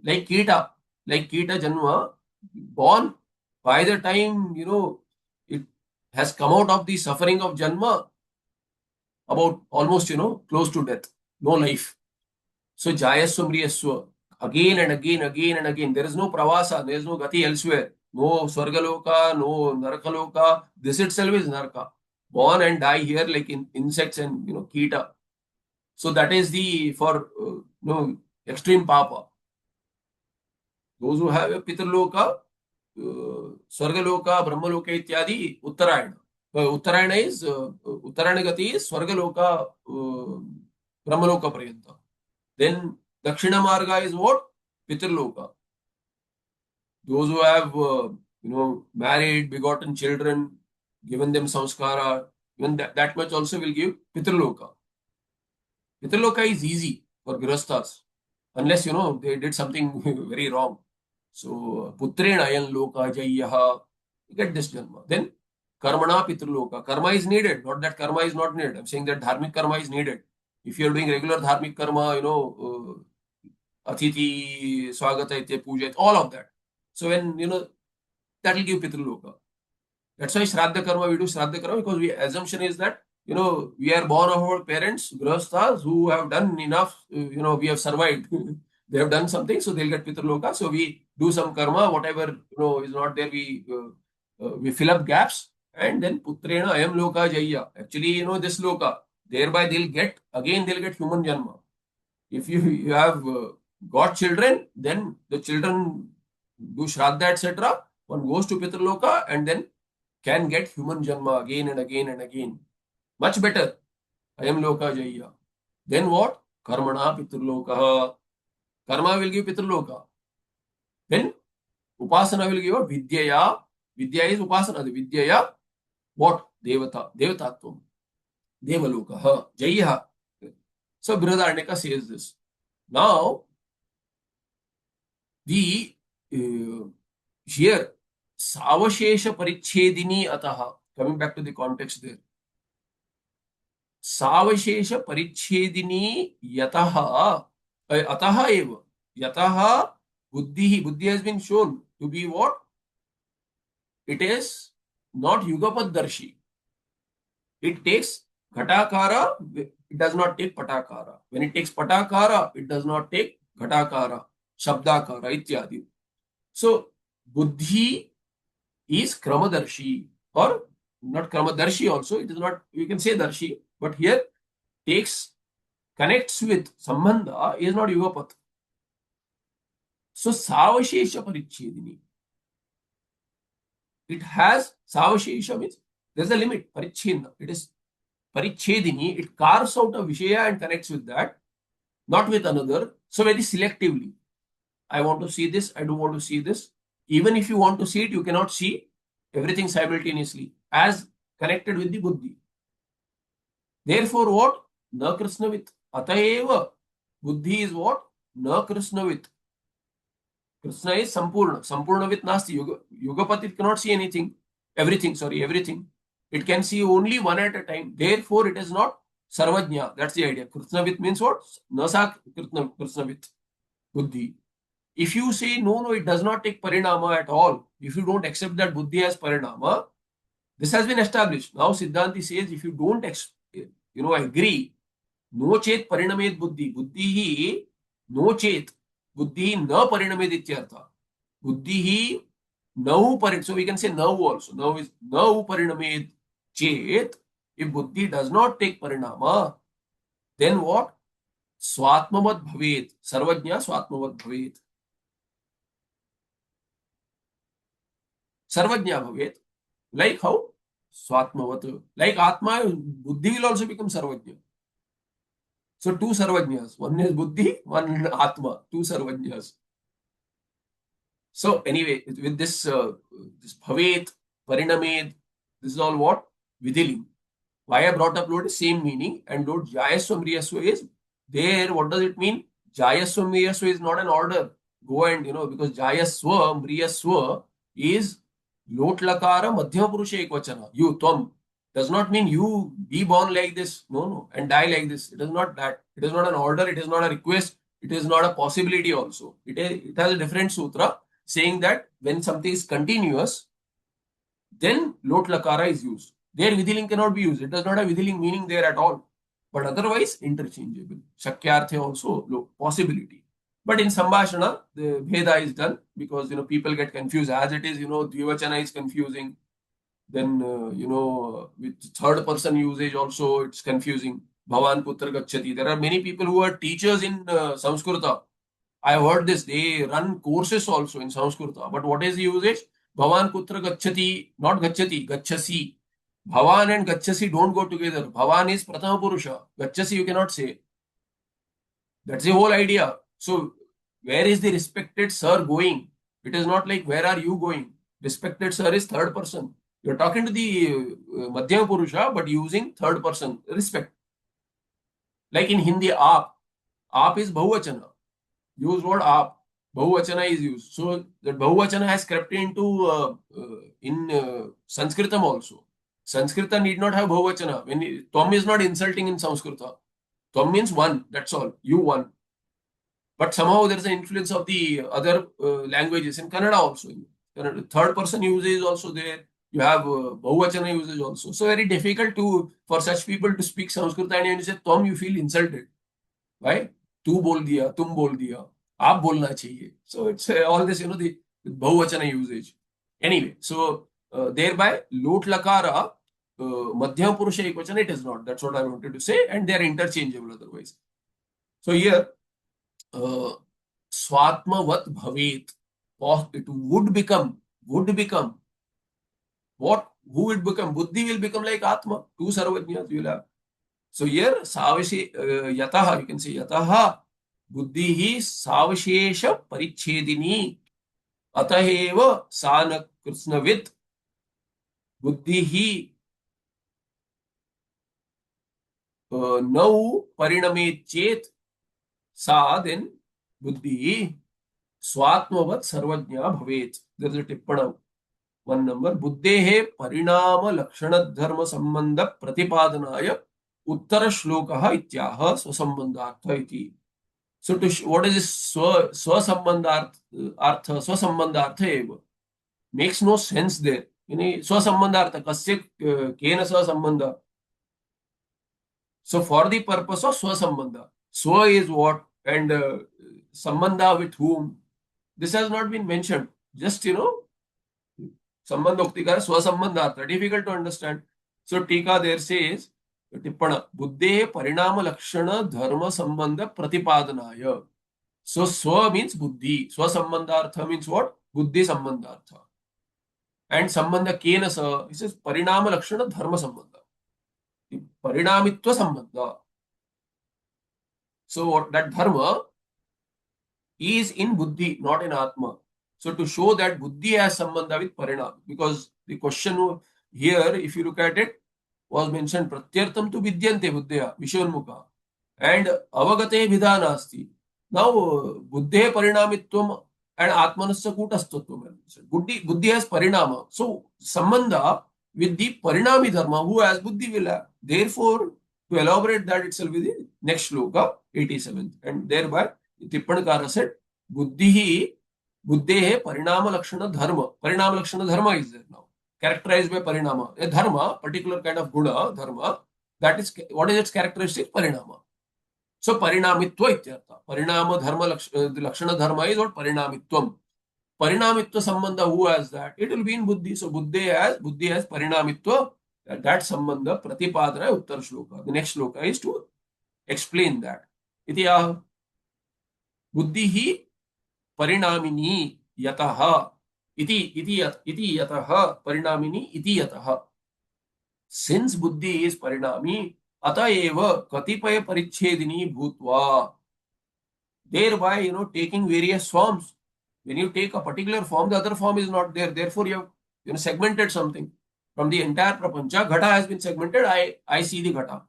like Kita Janma, born by the time, it has come out of the suffering of Janma, about almost, close to death, no life. So Jayaswa Mriyaswa, again and again, again and again. There is no pravasa, there is no gati elsewhere. No Swargaloka, no Narakaloka. This itself is Naraka. Born and die here like in insects and, Kita. So that is for extreme papa. Those who have a Pitraloka, Swargaloka, Brahmaloka ityadi, Uttarayana. Uttarayana gati is Swargaloka, Brahmaloka Prayanta. Then Dakshina Marga is what? Pitraloka. Those who have, married, begotten children, given them samskara, even that much also will give Pitraloka. Pitraloka is easy for Grihasthas, unless, they did something very wrong. So, Putrena ayan loka jayaha, you get this janma. Then, Karmana Pitraloka. Karma is needed, not that karma is not needed. I'm saying that dharmic karma is needed. If you're doing regular dharmic karma, Atiti, Swagata, Puja, all of that. So, when, that will give Pitraloka. That's why Shraddha Karma, we do Shraddha Karma, because assumption is that, we are born of our parents, Grihasthas, who have done enough, we have survived. They have done something, so they'll get Pitraloka. So we do some karma, whatever, is not there, we fill up gaps, and then Putrena Ayam Loka Jaya. Actually, this Loka, thereby they'll get human Janma. If you have got children, then the children do Shraddha, etc. One goes to Pitraloka and then can get human Janma again and again and again. Much better. Ayam Loka Jaya. Then what? Karmana Pitraloka. Karma will give Pitraloka. Then Upasana will give a Vidyaya. Vidya is Upasana. The Vidyaya, what? Devata. Devatatvam. Devaloka. Jaya. So Brihadaranyaka says this. Now, the here, Savashesha Parichedini Ataha. Coming back to the context there. Savashesha Parichedini Yataha. Ataha eva. Yataha Buddhi. Buddhi has been shown to be what? It is not Yugapad Darshi. It takes Ghatakara, it does not take Patakara. When it takes Patakara, it does not take Ghatakara, Shabdakara, ityadi. So, Buddhi is Kramadarshi, or not Kramadarshi also, it is not, you can say Darshi, but here connects with Sambandha is not Yugapat. So, Savashesha Parichedini. It has Savashesha means there's a limit, Parichedna. It is Parichedini, it carves out a Vishaya and connects with that, not with another. So, very selectively. I want to see this, I don't want to see this. Even if you want to see it, you cannot see everything simultaneously as connected with the Buddhi. Therefore, what? Na Krishnavit. Ataeva. Buddhi is what? Na Krishnavit. Krishna is Sampurna. Sampurnavit nasti. Yugapat cannot see anything. Everything. It can see only one at a time. Therefore, it is not Sarvajna. That's the idea. Krishnavit means what? Nasa Krishnavit. Buddhi. If you say, no, it does not take Parinama at all. If you don't accept that Buddhi has Parinama, this has been established. Now, Siddhanti says, if you don't, agree, no chet Parinamed Buddhi. Buddhi hi, no chet. Buddhi na Parinamed ityartha. Buddhi hi, now Parin. So we can say now also. Now is now Parinamed chet. If Buddhi does not take Parinama, then what? Swatmavat bhavet. Sarvajna Swatmavat bhavet. Sarvajna bhavet. Like how? Swatmavat. Like Atma, Buddhi will also become Sarvajna. So two Sarvajnas. One is Buddhi, one Atma. Two Sarvajnas. So anyway, with this Bhavet, Parinamed, this is all what? Vidhiling. Why I brought up Lord is same meaning, and Lord Jayaswam Riyaswa is there. What does it mean? Jayaswam Riyaswa is not an order. Go and, because Jayaswam Riyaswa is Lot Lakara Madhyama Purusha Ekvachana. You, Tvam. Does not mean you be born like this. No. And die like this. It is not that. It is not an order. It is not a request. It is not a possibility also. It has a different sutra saying that when something is continuous, then Lot Lakara is used. There Vidhiling cannot be used. It does not have Vidhiling meaning there at all. But otherwise, interchangeable. Shakyartha also possibility. But in Sambhashana, the Bheda is done because, people get confused. As it is, Dvivachana is confusing. Then, with third person usage also, it's confusing. Bhavan Putra Gacchati. There are many people who are teachers in Samskrita. I have heard this. They run courses also in Samskrita. But what is the usage? Bhavan Putra Gacchati, not Gacchati, Gacchasi. Bhavan and Gacchasi don't go together. Bhavan is Prathama Purusha. Gacchasi you cannot say. That's the whole idea. So, where is the respected sir going? It is not like, where are you going? Respected sir is third person. You're talking to the Madhyama Purusha, but using third person. Respect. Like in Hindi, aap. Aap is Bahuvachana. Use word aap. Bahuvachana is used. So that Bahuvachana has crept into in Sanskritam also. Sanskrita need not have Bahuvachana. Tvam is not insulting in Sanskrita. Tvam means one. That's all. You one. But somehow there is an influence of the other languages in Kannada also. Third person usage is also there. You have Bahuvachana usage also. So very difficult for such people to speak Sanskrit, and when you say Tom, you feel insulted. Why? Tu bol diya, tum bol diya, aap bolna chahiye. So it's all this, the Bahuvachana usage. Anyway, so thereby Lot Lakara, Madhyam Purusha Ekvachana, it is not. That's what I wanted to say, and they are interchangeable otherwise. So here, Swatmavat Bhavet, it would become what? Who would become? Buddhi will become like Atma. Two Sarvajñas will have. So here, Yataha, you can say Yataha, Buddhi Savashesha Parichedini, Ataheva Sana Krishnavit, Buddhi Nau Pariname Chet, Sa then Buddhi Swatmavat Sarvajña Bhavet. There is a tippana. One number. Buddhehe Parinama Lakshana Dharma Sambandha Pratipadanaya Uttara Shlokaha Ityaha Swasambandhartha iti. So what is this Swasambandhartha? Swasambandhartha eva. Makes no sense there. Swasambandhartha kasya kena swasambandha. So for the purpose of Swasambandha. Swa is what? And Sambandha with whom? This has not been mentioned. Just, Sambandha Uktikara Swasambandhartha. Difficult to understand. So Tika there says, Tippana, Buddhe Parinama Lakshana Dharma Sambandha Pratipadanaya. So Swa means Buddhi. Swasambandhartha means what? Buddhi Sambandhartha. And Sambandha Kena Sa, it says Parinama Lakshana Dharma Sambandha. Parinamitva Sambandha. So that Dharma is in Buddhi, not in Atma. So to show that Buddhi has Sambandha with Parinam, because the question here, if you look at it, was mentioned Pratyartam tu Vidyante Buddhya, Vishwanmukha, and Avagate Vidhanasti. Now, Buddhe Parinamitvam and Atmanasya Kutastatvam. Buddhi has Parinama. So, Sambandha with the Parinami Dharma, who has Buddhi will have. Therefore, to elaborate that itself with the next shloka, 87th. And thereby, Tippanakara said, Buddhehe Parinama Lakshana Dharma. Parinama Lakshana Dharma is there now. Characterized by Parinama. A Dharma, particular kind of Guna, Dharma, that is, what is its characteristic? Parinama. So, Parinamitva ityartha. Parinama Dharma, the Lakshana Dharma is what? Parinamitvam. Parinamitva Sambandha, who has that? It will be in Buddhi. So, Buddhi has Parinamitva. That Sambandha, Pratipadana, Uttar Shloka. The next Shloka is to explain that. Itiyaha. Buddhihi Parinamini Yataha. Iti Yataha. Parinamini iti Yataha. Since Buddhi is Parinami, Ataeva Katipaya Parichedini Bhutva. Thereby, taking various forms. When you take a particular form, the other form is not there. Therefore, you have segmented something. From the entire prapancha, Ghata has been segmented. I see the Ghata.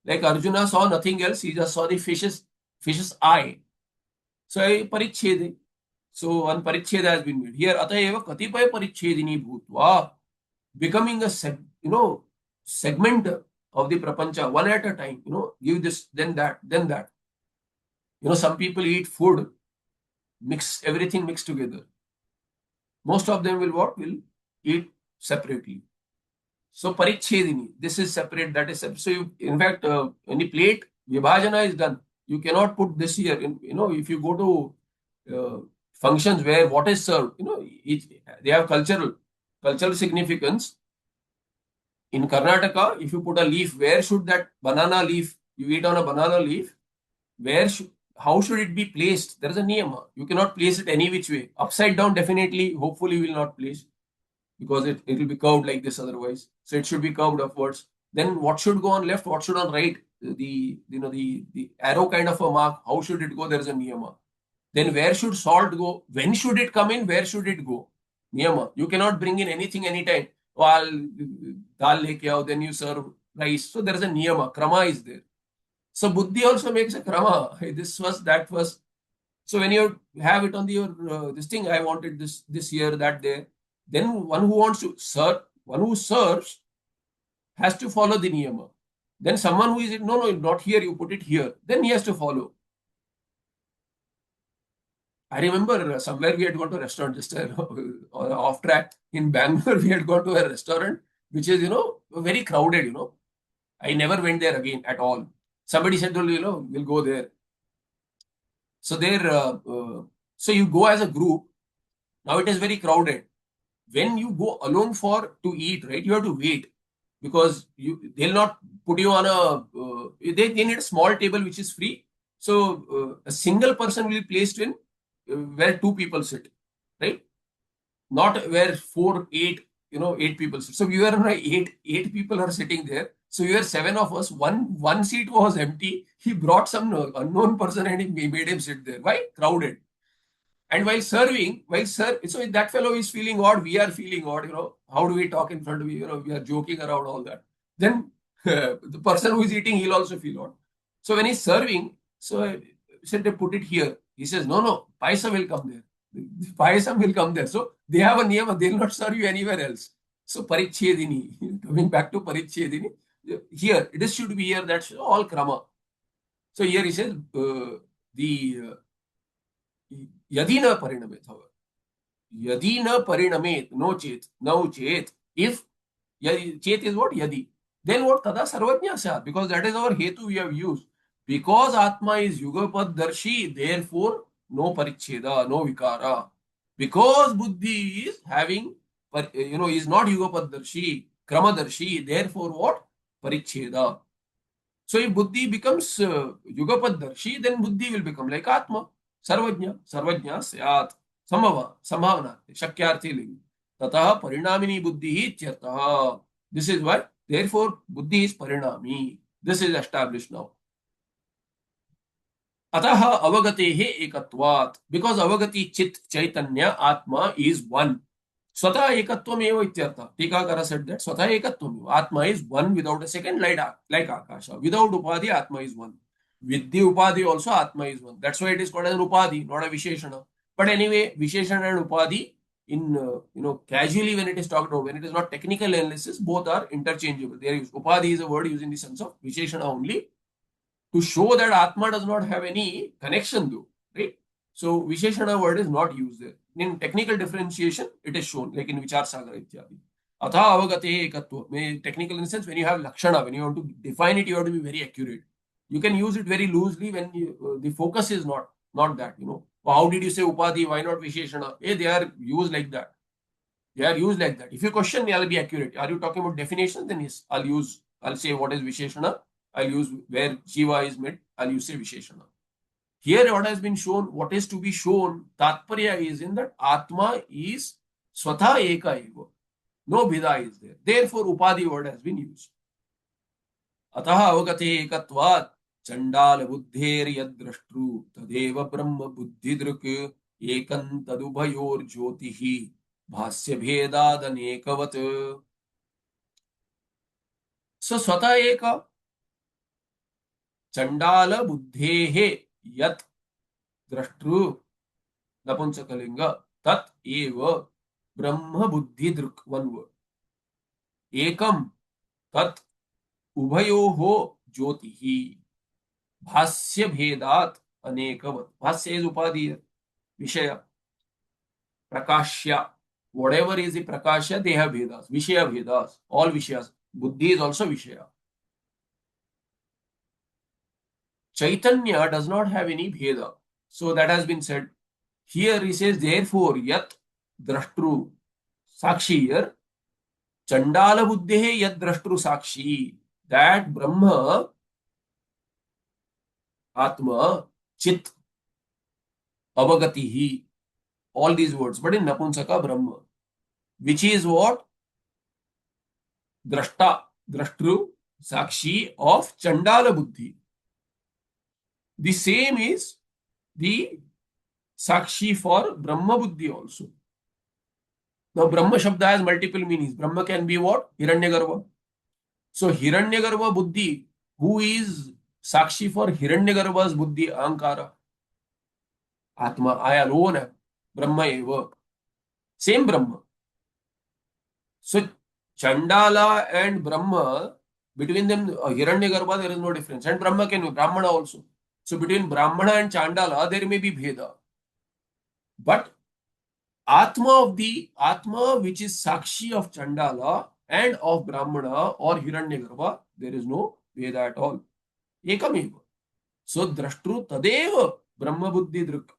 Like Arjuna saw nothing else, he just saw the fish's eye. So Parichedi. So one Paricheda has been made. Here Atayeva Katipaya Parichedini Bhutva, becoming a segment of the prapancha, one at a time. Give this, then that, then that. Some people eat food, everything mixed together. Most of them will eat separately. So Parichedini, this is separate, that is separate. So in fact, when the plate vibhajana is done, you cannot put this here. If you go to functions where what is served, they have cultural significance. In Karnataka, if you put a leaf, where should that banana leaf, you eat on a banana leaf, how should it be placed? There is a niyama. You cannot place it any which way. Upside down, definitely, hopefully you will not place, because it will be curved like this otherwise. So it should be curved upwards. Then what should go on left, what should on right? The arrow kind of a mark, how should it go? There is a niyama. Then where should salt go? When should it come in? Where should it go? Niyama. You cannot bring in anything anytime. Oh, I'll dal leke aao, then you serve rice. So there is a niyama. Krama is there. So buddhi also makes a krama. Hey, this was, that was. So when you have it on the, your this thing, I wanted this year, that there. Then one who wants to serve, one who serves has to follow the niyama. Then someone who is no, not here, you put it here. Then he has to follow. I remember somewhere we had gone to a restaurant, just off track in Bangalore. We had gone to a restaurant which is, very crowded. I never went there again at all. Somebody said, well, we'll go there. So there, so you go as a group. Now it is very crowded. When you go alone for to eat, right, you have to wait because they'll not put you on a. They need a small table which is free. So a single person will be placed in where two people sit, right? Not where four, eight, eight people sit. So we were eight people are sitting there. So we were seven of us. One seat was empty. He brought some unknown person and he made him sit there. Why? Crowded. And while serving, so that fellow is feeling odd, we are feeling odd, how do we talk in front of you, we are joking around all that. Then the person who is eating, he'll also feel odd. So when he's serving, so I said they put it here. He says, no, paisa will come there. Paisa will come there. So they have a niyama, they'll not serve you anywhere else. So parichedini, coming back to parichedini, here, it should be here, that's all krama. So here he says, the यदि न परिणमेत, यदि न परिणमेत, no chet, if chet is what? Yadi. Then what? Tada sarvajna syat, because that is our hetu we have used. Because Atma is Yugapad Darshi, therefore no paricheda, no vikara. Because Buddhi is having, is not Yugapad Darshi, Krama Darshi, therefore what? Paricheda. So if Buddhi becomes Yugapad Darshi, then Buddhi will become like Atma. सर्वज्ञ स्यात् संभावना शक्यार्थी लिंग ततः परिणामिनी बुद्धि इत्यर्थः. This is why therefore बुद्धि is परिणामी. This is established now. अतः अवगतेः एकत्वात्, बिकॉज अवगति चित् चैतन्य आत्मा इज वन. स्वतः एकत्वमेव इत्यर्थः. टीकाकार सेड दैट स्वतः एकत्वमेव आत्मा is one without a second, like Akash. Without उपाधि आत्मा is one. With the upadhi also Atma is one. That's why it is called as an upadhi, not a visheshana. But anyway, visheshana and upadhi, in casually when it is talked about, when it is not technical analysis, both are interchangeable. There is upadhi is a word used in the sense of visheshana only to show that Atma does not have any connection though, right? So visheshana word is not used there. In technical differentiation, it is shown, like in Vichar Sagar ityadi. Atha avagate ekatva. Technical in the sense, when you have lakshana, when you want to define it, you have to be very accurate. You can use it very loosely when the focus is not that, How did you say upadhi? Why not visheshana? They are used like that. They are used like that. If you question me, I'll be accurate. Are you talking about definition? Then yes, I'll say what is visheshana. I'll use where Shiva is meant. I'll use say visheshana. Here what has been shown, what is to be shown, Tatparya is in that Atma is Swatha Eka Eva. No Bhida is there. Therefore, Upadhi word has been used. Ataha avagate ekatvat चंडाल बुद्धेर यद्रष्टृ तदेव ब्रह्म बुद्धिदृक् एकं तदुभयोर ज्योतिः भाष्य भेदादनेकवत्. सो स्वतः एक चंडाल बुद्धेः यत् द्रष्टृ नपुंसकलिंग तत् एव ब्रह्म बुद्धिदृक्, वन वर्ड, एकम तत् उभयोः ज्योतिः भाष्य भेदात अनेकवत्. भाष्य is upadhi, vishaya, prakashya. Whatever is the prakashya, they have vedas. Vishaya vedas, all vishayas. Buddhi is also vishaya. Chaitanya does not have any bheda. So that has been said. Here he says, therefore, yat drashtru sakshi here. Chandala buddhehe yat drashtru sakshi. That Brahma, Atma, Chit, Avagatihi, all these words, but in Napunsaka Brahma, which is what? Drashta, Drashtru, Sakshi of Chandala Buddhi. The same is the Sakshi for Brahma Buddhi also. Now, Brahma Shabda has multiple meanings. Brahma can be what? Hiranyagarbha. So, Hiranyagarbha Buddhi, who is Sakshi for Hiranyagarbha's Buddhi, Ahankara? Atma, I alone am. Brahma eva. Same Brahma. So, Chandala and Brahma, between them, Hiranyagarbha, there is no difference. And Brahma can be Brahmana also. So, between Brahmana and Chandala, there may be Bheda. But Atma which is Sakshi of Chandala and of Brahmana or Hiranyagarbha, there is no Veda at all. Ekameva. So Drashtru Tadeva Brahma Buddhi Drik.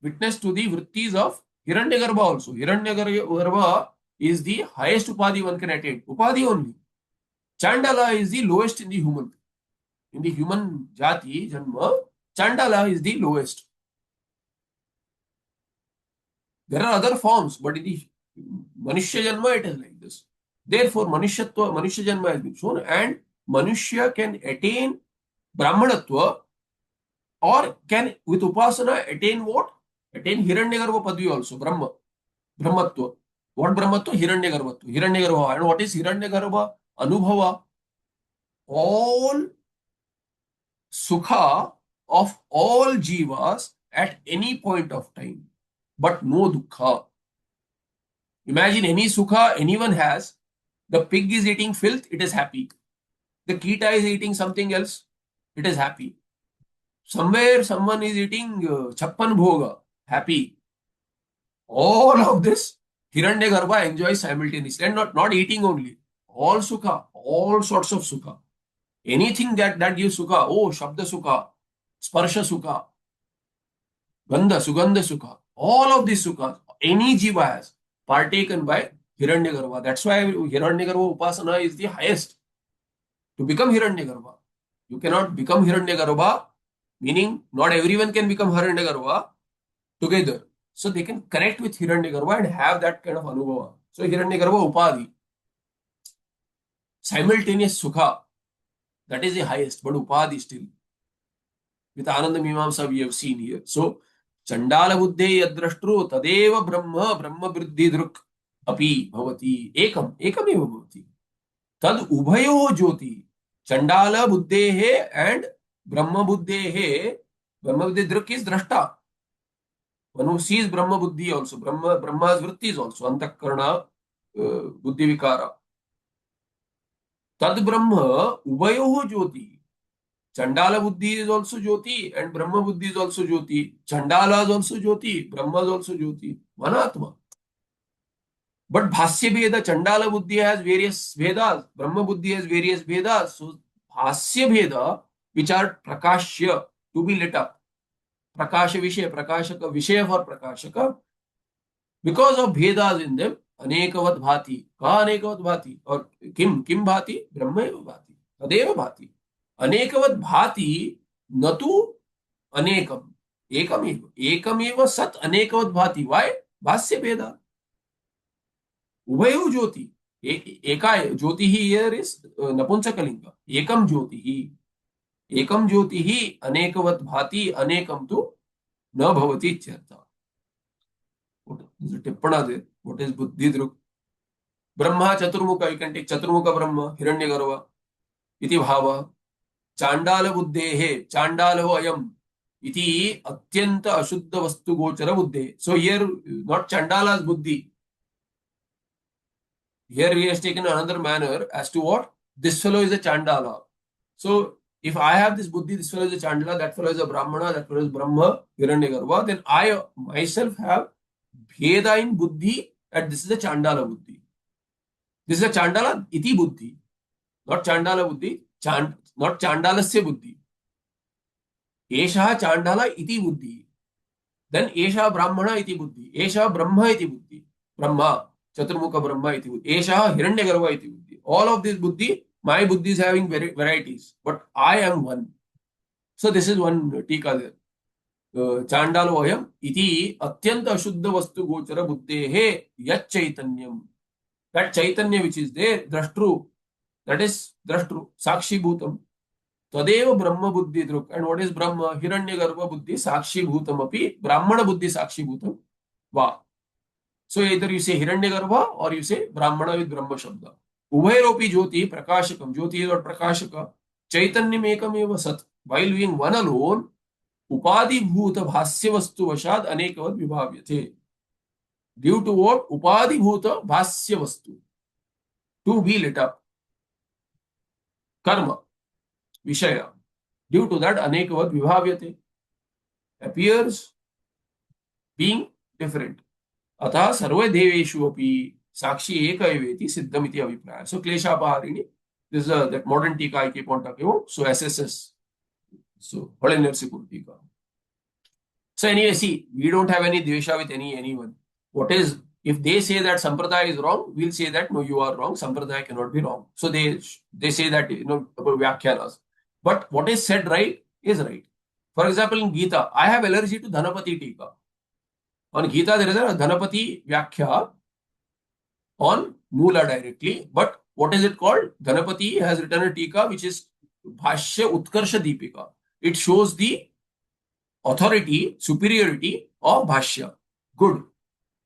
Witness to the vrittis of Hiranyagarbha also. Hiranyagarbha is the highest Upadhi one can attain. Upadhi only. Chandala is the lowest in the human. In the human jati, Janma, Chandala is the lowest. There are other forms, but in the Manushya Janma, it is like this. Therefore, Manushya Janma has been shown, and Manushya can attain Brahmanatva or can, with Upasana, attain what? Attain Hiranyagarbha Padvi also, Brahmatva. What Brahmatva? Hiranyagarbha. Hiranyagarbha. And what is Hiranyagarbha? Anubhava. All Sukha of all Jivas at any point of time, but no Dukkha. Imagine any Sukha anyone has. The pig is eating filth, it is happy. The Kita is eating something else, it is happy. Somewhere someone is eating Chappan Bhoga, happy. All of this, Hiranyagarbha enjoys simultaneously. And not eating only. All Sukha, all sorts of Sukha. Anything that gives Sukha, oh, Shabda Sukha, Sparsha Sukha, Gandha, Sugandha Sukha, all of these Sukhas, any Jiva has partaken by Hiranyagarbha. That's why Hiranyagarbha Upasana is the highest. To become Hiranyagarbha, you cannot become Hiranyagarbha, meaning not everyone can become Hiranyagarbha together. So they can connect with Hiranyagarbha and have that kind of Anubhava. So Hiranyagarbha Upadhi, simultaneous Sukha, that is the highest, but Upadhi still. With Ananda Mimamsa we have seen here. So Chandala Buddhe Yadrashtru Tadeva Brahma Vriddhi Druk Api Bhavati Ekam eva Bhavati. Tad Ubhayo Jyoti. Chandala Buddhehe and Brahma Buddhehe. Brahma Buddhi Druk is Drashta. One who sees Brahma Buddhi also. Brahma's Vritti is also Antakarana Buddhi Vikara. Tad Brahma Ubhayo Jyoti. Chandala Buddhi is also Jyoti and Brahma Buddhi is also Jyoti. Chandala is also Jyoti. Brahma is also Jyoti. One Atma. But Bhasya Veda, Chandala Buddhi has various Vedas. Brahma Buddhi has various Vedas. So Bhasya Veda, which are Prakashya, to be lit up. Prakasha Vishaya, Prakashaka, Vishaya for Prakashaka. Because of Vedas in them, Anekavat Bhati. Ka Anekavat Bhati? Or Kim Bhati? Brahma eva Bhati. Tadeva Bhati. Anekavat Bhati Natu Anekam. Ekam Sat Anekavat Bhati. Why? Bhasya Veda. Ubhayo Jyoti. Eka Jyoti here is Napunsakalinga. Ekam Jyoti. Ekam Jyoti Anekavat Bhati Anekam tu na bhavati charta. What is the tippana there? What is Buddhi Druk? Brahma Chaturmukha. You can take Chaturmukha Brahma, Hiranyagarbha, iti bhava. Chandala Buddhehe, Chandalo Ayam, iti Atyanta Ashuddha Vastu Gochara Buddhe. So here, not Chandala's Buddhi. Here he has taken another manner as to what? This fellow is a Chandala. So if I have this Buddhi, this fellow is a Chandala, that fellow is a Brahmana, that fellow is Brahma, Hiranyagarbha, then I myself have Bheda in Buddhi, and this is a Chandala Buddhi. This is a Chandala iti Buddhi, not Chandala Buddhi, not Chandalasya Buddhi. Esha Chandala iti Buddhi. Then Esha Brahmana iti Buddhi. Esha Brahma iti Buddhi. Brahma, Chaturmukha Brahma iti Buddhi. Esha Hiranyagarbha iti Buddhi. All of this Buddhi, my Buddhi is having varieties, but I am one. So this is one tika there. Chandalo ayam iti atyanta ashuddha vastu gochara buddhehe yat chaitanyam. That chaitanya which is there, drashtru, that is drashtru, sakshi bhutam. Tadeva Brahma Buddhi Druk. And what is Brahma? Hiranyagarbha Buddhi Sakshi Bhutamapi Brahmana Buddhi Sakshi Bhutam Va. So either you say Hiranyagarbha or you say Brahmana with Brahma Shabda. Ubhairopi Jyoti Prakashakam. Jyoti is what Prakashaka. Chaitanyam ekam eva sat. While being one alone, Upadi Bhuta Bhasya Vastu Vashad Anekavad Vibhavyate. Due to what? Upadi Bhuta Bhasya Vastu. To be lit up. Karma. Vishaya. Due to that, Anekavad Vibhavyate appears being different. अतः सर्वदेवेषु अपि साक्षी एक एवेति सिद्धमिति अभिप्राय. So क्लेशापहारिणी, this is that modern tika I keep on talking about. So SSS, so Holinarsikur tika. So anyway, see, we don't have any dvesha with anyone. What is, if they say that sampradaya is wrong, we'll say that no, you are wrong. Sampradaya cannot be wrong. So they say that, about vyakhyanas. But what is said right is right. For example, in Gita, I have allergy to Dhanapati tika. On Gita, there is a Dhanapati Vyakhya on Mula directly. But what is it called? Dhanapati has written a tika which is Bhashya Utkarsha Deepika. It shows the authority, superiority of Bhashya. Good.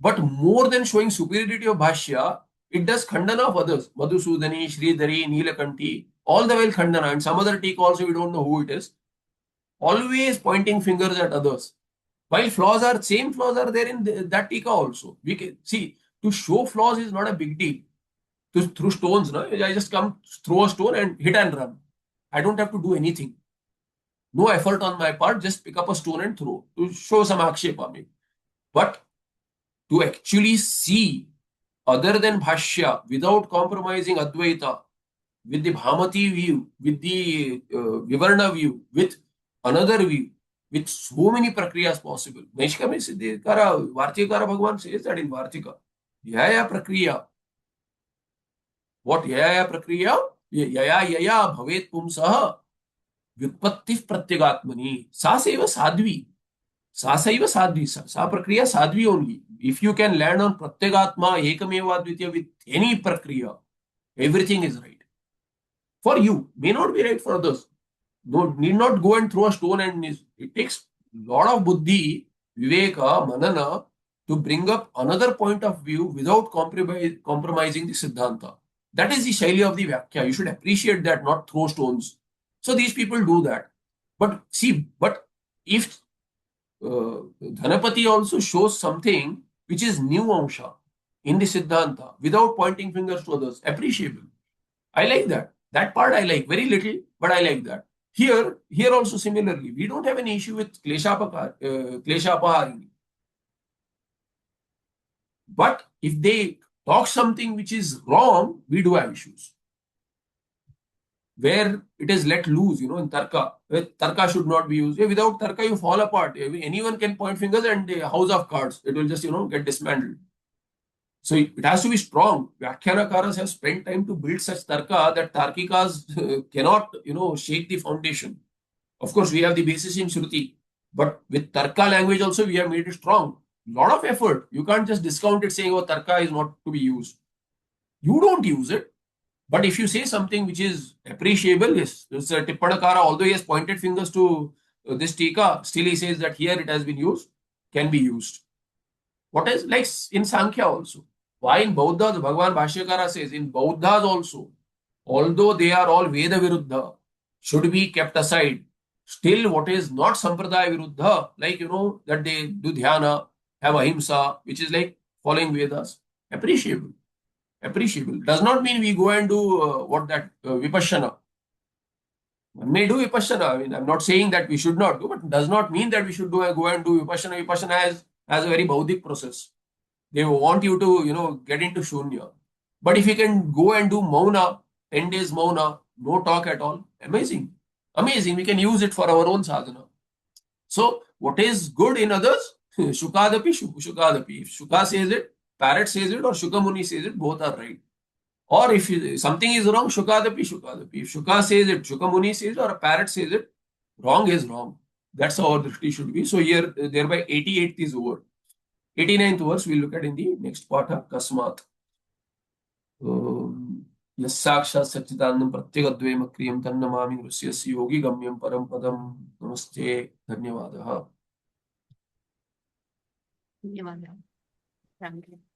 But more than showing superiority of Bhashya, it does Khandana of others. Madhusudani, Sridhari, Neelakanti, all the while Khandana. And some other tika also, we don't know who it is. Always pointing fingers at others. While same flaws are there in that tika also. We can see, to show flaws is not a big deal. To throw stones, no? I just come, throw a stone and hit and run. I don't have to do anything. No effort on my part, just pick up a stone and throw to show some akshepa maybe. But to actually see other than Bhashya without compromising Advaita, with the Bhamati view, with the Vivarna view, with another view, with so many prakriyas possible. Naishkarmyasiddhi Kara, Vartikara Bhagavan says that in Vartika. Yaya prakriya. What yaya prakriya? Yaya bhavet pumsaha vyutpattif pratyagatmani. Sa seva sadvi. Sa saiva sadvi. Sa prakriya sadvi only. If you can land on pratyagatma ekameva advitya with any prakriya, everything is right. For you, may not be right for others. No, need not go and throw a stone, and it takes a lot of buddhi, viveka, manana to bring up another point of view without compromising the siddhanta. That is the shaili of the Vyakhya. You should appreciate that, not throw stones. So these people do that. But see, if Dhanapati also shows something which is new amsha in the siddhanta without pointing fingers to others, appreciable. I like that. That part I like. Very little, but I like that. Here also similarly, we don't have any issue with kleshapaharini. But if they talk something which is wrong, we do have issues. Where it is let loose, in tarka. Where tarka should not be used. Without tarka, you fall apart. Anyone can point fingers and a house of cards. It will just, get dismantled. So it has to be strong. Vyakhyanakaras have spent time to build such tarka that Tarkikas cannot, shake the foundation. Of course, we have the basis in Shruti. But with tarka language also, we have made it strong. Lot of effort. You can't just discount it saying, oh, tarka is not to be used. You don't use it. But if you say something which is appreciable, yes, this Tippanakara, although he has pointed fingers to this tika, still he says that here it has been used, can be used. What is like in Sankhya also? Why in Bauddhas, Bhagavan Bhashyakara says, in Bauddhas also, although they are all Veda Viruddha, should be kept aside. Still, what is not Sampradaya Viruddha, like, that they do dhyana, have ahimsa, which is like following Vedas, appreciable. Appreciable. Does not mean we go and do Vipassana. One may do Vipassana. I mean, I'm not saying that we should not do, but does not mean that we should go and do Vipassana. Vipassana has a very bauddhic process. They want you to, get into Shunya. But if you can go and do Mauna, 10 days Mauna, no talk at all, amazing. Amazing. We can use it for our own sadhana. So, what is good in others? Shukadapi, Shukadapi. If Shuka says it, Parrot says it, or Shukamuni says it, both are right. Or if something is wrong, Shukadapi, Shukadapi. If Shuka says it, Shukamuni says it, or a Parrot says it, wrong is wrong. That's how our drishti should be. So, here, thereby 88th is over. 89th verse we'll look at in the next part, Kasmat. यस्साक्षात् सच्चिदानंदं प्रत्यगद्वयम् अक्रियं तन्नमामि ऋष्यस्य योगी गम्यं परम पदम। नमस्ते, धन्यवादः। धन्यवाद। Thank you.